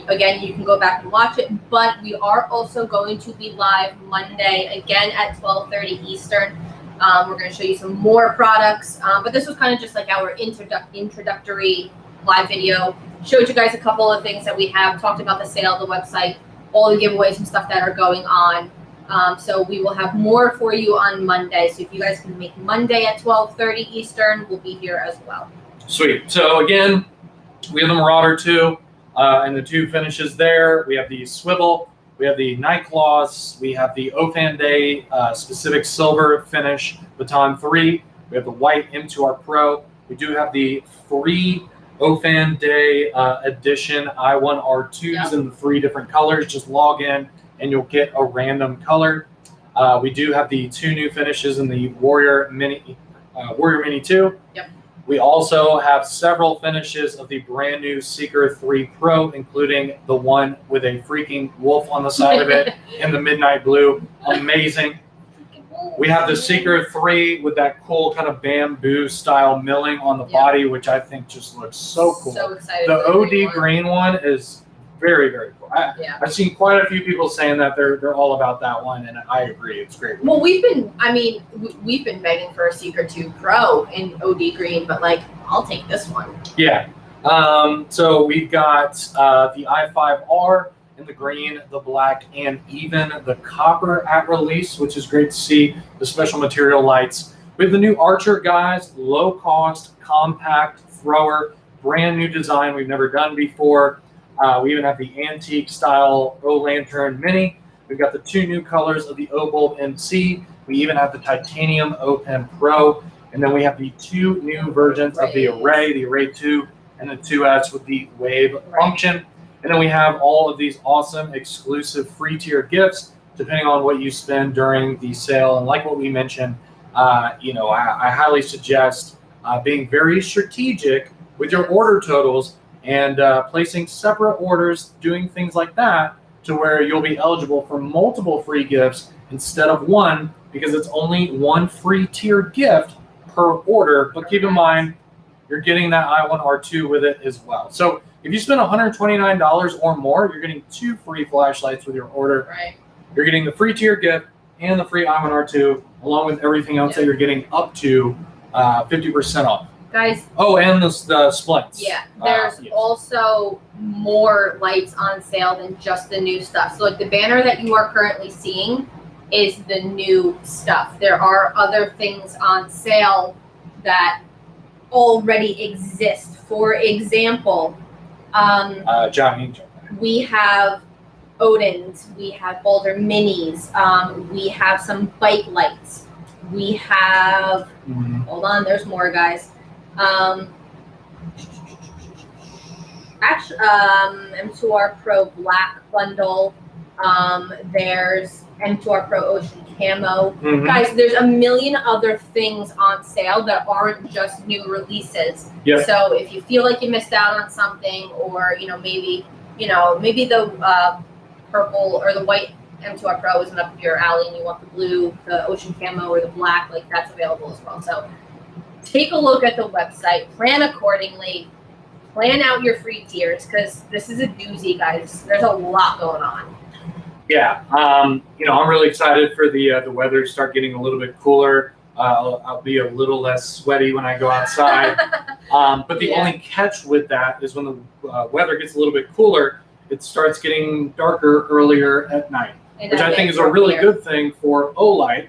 again, you can go back and watch it, but we are also going to be live Monday again at 12:30 Eastern. We're going to show you some more products, but this was kind of just like our introductory live video. Showed you guys a couple of things that we have, talked about the sale, the website, all the giveaways and stuff that are going on. So we will have more for you on Monday. So if you guys can make Monday at 12:30 Eastern, we'll be here as well. Sweet. So again, we have the Marauder 2 and the 2 finishes there. We have the Swivel, we have the Night Claws, we have the Ofan Day specific silver finish Baton 3. We have the white M2R Pro. We do have the free Ofan Day edition I1R2s in the 3 different colors. Just log in and you'll get a random color. We do have the 2 new finishes in the Warrior Mini 2. Yep. We also have several finishes of the brand new Seeker 3 Pro, including the one with a freaking wolf on the side of it in the midnight blue. Amazing. We have the Seeker 3 with that cool kind of bamboo style milling on the body, which I think just looks so cool. So excited. The OD green one is very, very cool. I've seen quite a few people saying that they're all about that one, and I agree. It's great. Well, we've been begging for a Seeker 2 Pro in OD green, but I'll take this one. Yeah. So we've got the i5R in the green, the black, and even the copper at release, which is great to see. The special material lights. We have the new Archer, guys. Low cost, compact thrower, brand new design we've never done before. We even have the antique style O Lantern Mini. We've got the 2 new colors of the O Bulb MC. We even have the titanium O Pen Pro, and then we have the 2 new versions of the Array 2 and the 2S with the wave function. And then we have all of these awesome exclusive free tier gifts, depending on what you spend during the sale. And like what we mentioned, I highly suggest being very strategic with your order totals and placing separate orders, doing things like that, to where you'll be eligible for multiple free gifts instead of one, because it's only 1 free tier gift per order. But keep in mind, you're getting that I1R2 with it as well. So if you spend $129 or more, you're getting 2 free flashlights with your order. Right. You're getting the free tier gift and the free I1R2, along with everything else that you're getting up to 50% off. Guys. Oh, and the splints. Yeah, there's also more lights on sale than just the new stuff. So the banner that you are currently seeing is the new stuff. There are other things on sale that already exist. For example, Johnny Angel. We have Odins, we have Boulder Minis, we have some bike lights, we have, hold on, there's more, guys. M2R Pro Black Bundle, there's M2R Pro Ocean Camo. Guys, there's a million other things on sale that aren't just new releases. Yep. So if you feel like you missed out on something, or maybe the purple or the white M2R Pro isn't up your alley and you want the blue, the Ocean Camo, or the black, that's available as well. So take a look at the website, plan accordingly, plan out your free tiers, because this is a doozy, guys. There's a lot going on. Yeah, you know, I'm really excited for the weather to start getting a little bit cooler. I'll be a little less sweaty when I go outside. But the only catch with that is when the weather gets a little bit cooler, it starts getting darker earlier at night, which I think is a really good thing for Olight.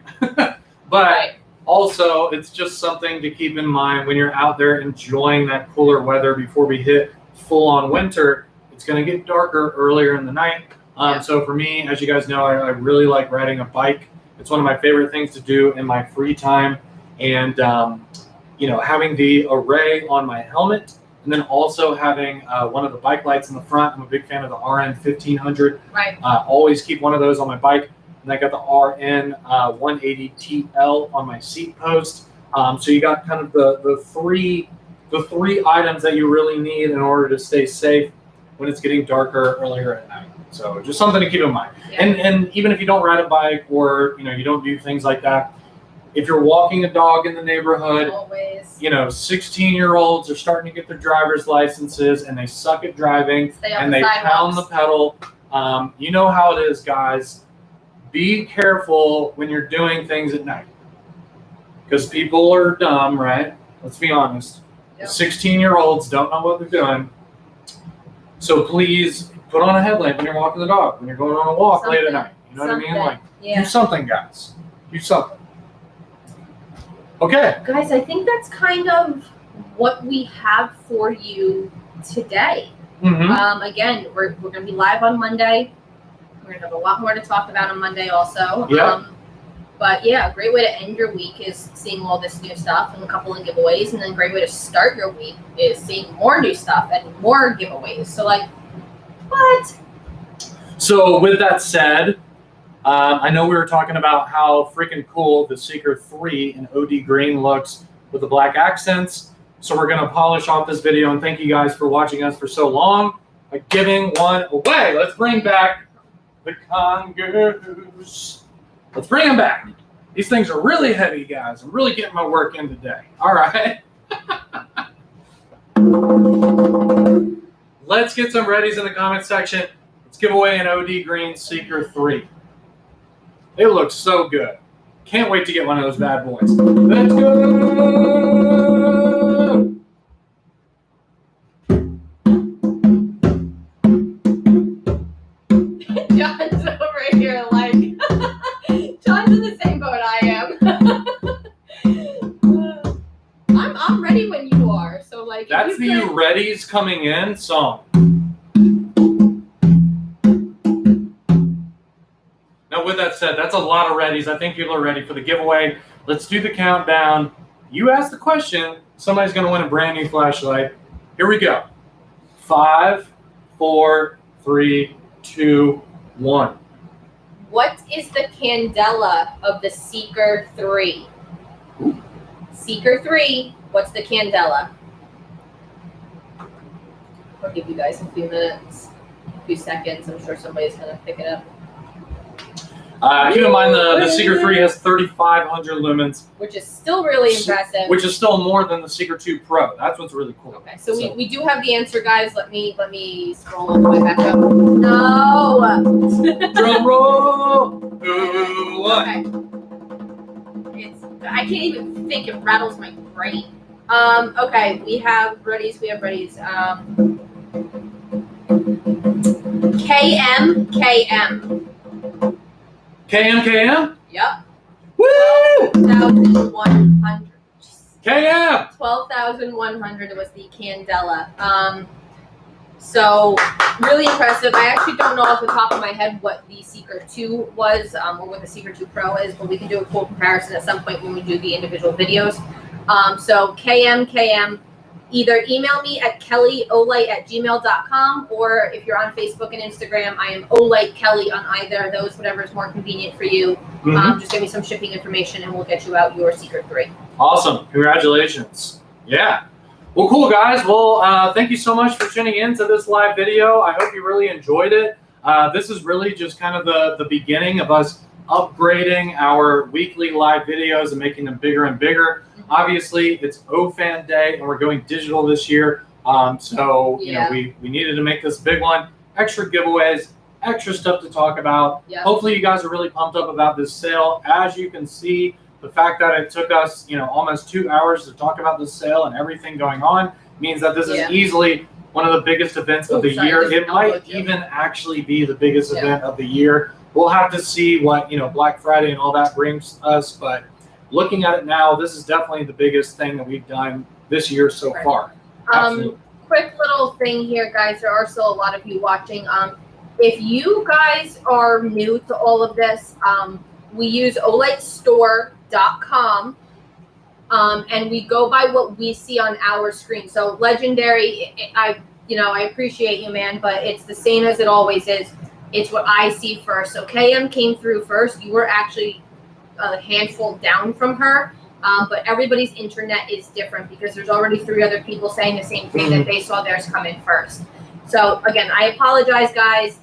But also, it's just something to keep in mind when you're out there enjoying that cooler weather before we hit full-on winter. It's going to get darker earlier in the night. So for me, as you guys know, I really like riding a bike. It's one of my favorite things to do in my free time. And, you know, having the array on my helmet, and then also having one of the bike lights in the front. I'm a big fan of the RN 1500. Right. Always keep one of those on my bike. And I got the RN 180 TL on my seat post. So you got kind of the three items that you really need in order to stay safe when it's getting darker earlier at night. So just something to keep in mind. Yeah. And even if you don't ride a bike, or you know, you don't do things like that, if you're walking a dog in the neighborhood, always, you know, 16-year-olds are starting to get their driver's licenses and they suck at driving and they pound the pedal. You know how it is, guys. Be careful when you're doing things at night, because people are dumb, right? Let's be honest. Yep. 16-year-olds don't know what they're doing. So please put on a headlamp when you're walking the dog, when you're going on a walk late at night. You know what I mean? Like, do something, guys. Do something. Okay. Guys, I think that's kind of what we have for you today. Mm-hmm. Again, we're going to be live on Monday. We're going to have a lot more to talk about on Monday also. Yeah. But yeah, a great way to end your week is seeing all this new stuff and a couple of giveaways. And then a great way to start your week is seeing more new stuff and more giveaways. So like, what? So with that said, I know we were talking about how freaking cool the Seeker 3 in OD green looks with the black accents. So we're going to polish off this video, and thank you guys for watching us for so long by giving one away. Let's bring back the Congoos. Let's bring them back. These things are really heavy, guys. I'm really getting my work in today. All right. Let's get some readies in the comment section. Let's give away an OD green Seeker 3. They look so good. Can't wait to get one of those bad boys. Let's go! John's over here like, John's in the same boat I am. I'm ready when you are. So like, that's the readies coming in song. Now, with that said, that's a lot of readies. I think people are ready for the giveaway. Let's do the countdown. You asked the question. Somebody's going to win a brand new flashlight. Here we go. 5, 4, 3, 2, 1. What is the candela of the Seeker 3? Seeker 3, what's the candela? I'll give you guys a few minutes, a few seconds. I'm sure somebody's going to pick it up. Keep in mind the Seeker 3 has 3,500 lumens. Which is still really impressive. Which is still more than the Seeker 2 Pro. That's what's really cool. Okay, so we do have the answer, guys. Let me scroll all the way back up. No! Drum roll! Who won? Okay. I can't even think. It rattles my brain. Okay, we have readies. KM. KM? Yep. Woo! 12,100. KM! 12,100 was the candela. So really impressive. I actually don't know off the top of my head what the Seeker 2 was, or what the Seeker 2 Pro is, but we can do a full comparison at some point when we do the individual videos. So KM. Either email me at kellyolight@gmail.com, or if you're on Facebook and Instagram, I am Olight Kelly on either of those, whatever is more convenient for you. Mm-hmm. Just give me some shipping information and we'll get you out your Seeker 3. Awesome. Congratulations. Yeah. Well, cool, guys. Well, thank you so much for tuning in to this live video. I hope you really enjoyed it. This is really just kind of the beginning of us upgrading our weekly live videos and making them bigger and bigger. Obviously, it's Ofan Day, and we're going digital this year. So you know, we needed to make this big one. Extra giveaways, extra stuff to talk about. Yep. Hopefully, you guys are really pumped up about this sale. As you can see, the fact that it took us, you know, almost 2 hours to talk about this sale and everything going on means that this is easily one of the biggest events of the year. It might even actually be the biggest event of the year. We'll have to see what, you know, Black Friday and all that brings us, but looking at it now, this is definitely the biggest thing that we've done this year so far. Quick little thing here, guys. There are still a lot of you watching. If you guys are new to all of this, we use olightstore.com, and we go by what we see on our screen. So Legendary, I appreciate you, man, but it's the same as it always is. It's what I see first. So KM came through first. You were actually a handful down from her, but everybody's internet is different because there's already 3 other people saying the same thing that they saw theirs come in first. So again, I apologize, guys.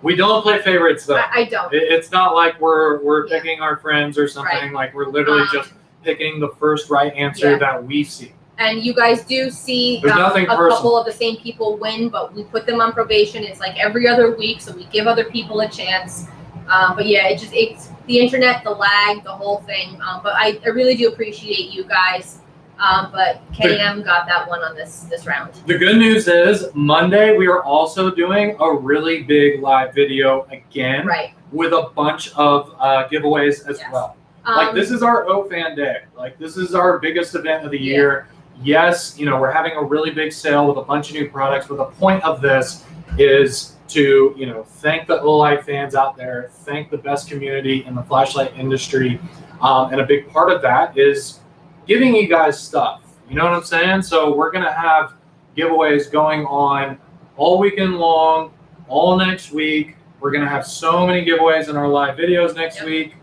We don't play favorites, though. I don't. It's not like we're picking our friends or something. Like, we're literally just picking the first right answer that we see. And you guys do see a couple of the same people win, but we put them on probation. It's like every other week, so we give other people a chance. But yeah, it's the internet, the lag, the whole thing. But I really do appreciate you guys. But KM got that one on this round. The good news is Monday we are also doing a really big live video again, with a bunch of giveaways as well. Like, this is our Ofan Day. Like, this is our biggest event of the year. Yes, you know, we're having a really big sale with a bunch of new products, but the point of this is to, you know, thank the Olight fans out there, thank the best community in the flashlight industry, and a big part of that is giving you guys stuff. You know what I'm saying? So we're gonna have giveaways going on all weekend long, all next week. We're gonna have so many giveaways in our live videos next week.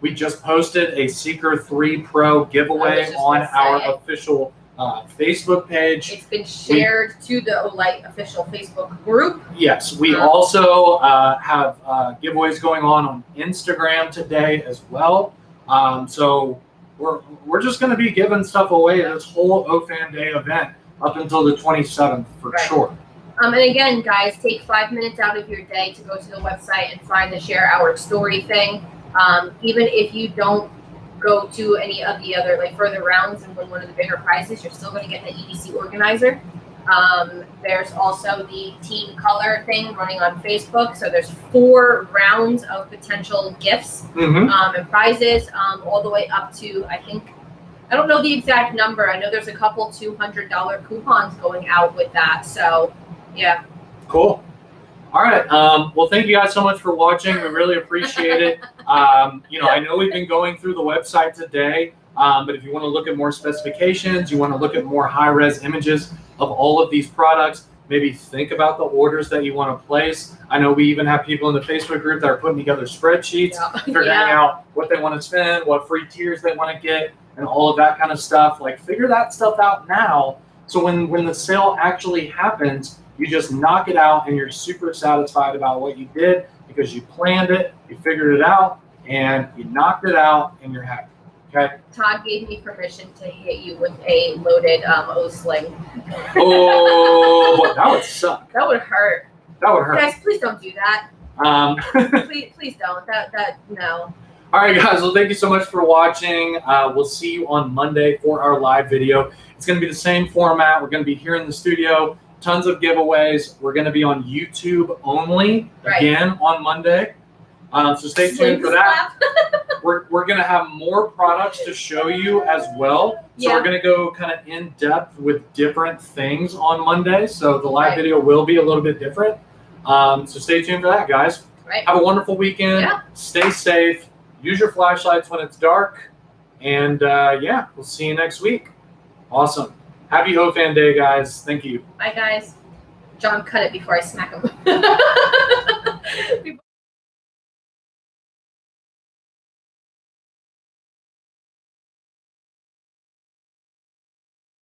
We just posted a Seeker 3 Pro giveaway on our official Facebook page. It's been shared to the Olight official Facebook group. Yes, we also have giveaways going on Instagram today as well. So we're just going to be giving stuff away at this whole Ofan Day event up until the 27th for sure. And again, guys, take 5 minutes out of your day to go to the website and find the Share Our Story thing. Even if you don't go to any of the other further rounds and win one of the bigger prizes, you're still going to get the EDC organizer. There's also the team color thing running on Facebook. So there's 4 rounds of potential gifts and prizes, all the way up to, I don't know the exact number. I know there's a couple $200 coupons going out with that. So yeah. Cool. All right. Well, thank you guys so much for watching. We really appreciate it. You know, I know we've been going through the website today, but if you want to look at more specifications, you want to look at more high-res images of all of these products, maybe think about the orders that you want to place. I know we even have people in the Facebook group that are putting together spreadsheets, figuring out what they want to spend, what free tiers they want to get, and all of that kind of stuff. Like, figure that stuff out now, so when the sale actually happens, you just knock it out and you're super satisfied about what you did because you planned it, you figured it out, and you knocked it out and you're happy. Okay? Todd gave me permission to hit you with a loaded O-sling. Oh, that would suck. That would hurt. That would hurt. Guys, please don't do that. Please don't. No. All right, guys. Well, thank you so much for watching. We'll see you on Monday for our live video. It's going to be the same format. We're going to be here in the studio. Tons of giveaways. We're going to be on YouTube only again on Monday. So stay tuned for that. We're going to have more products to show you as well. So we're going to go kind of in depth with different things on Monday. So the live video will be a little bit different. So stay tuned for that, guys. Have a wonderful weekend. Stay safe. Use your flashlights when it's dark. And yeah, we'll see you next week. Awesome. Happy Ofan Day, guys. Thank you. Bye, guys. John, cut it before I smack him.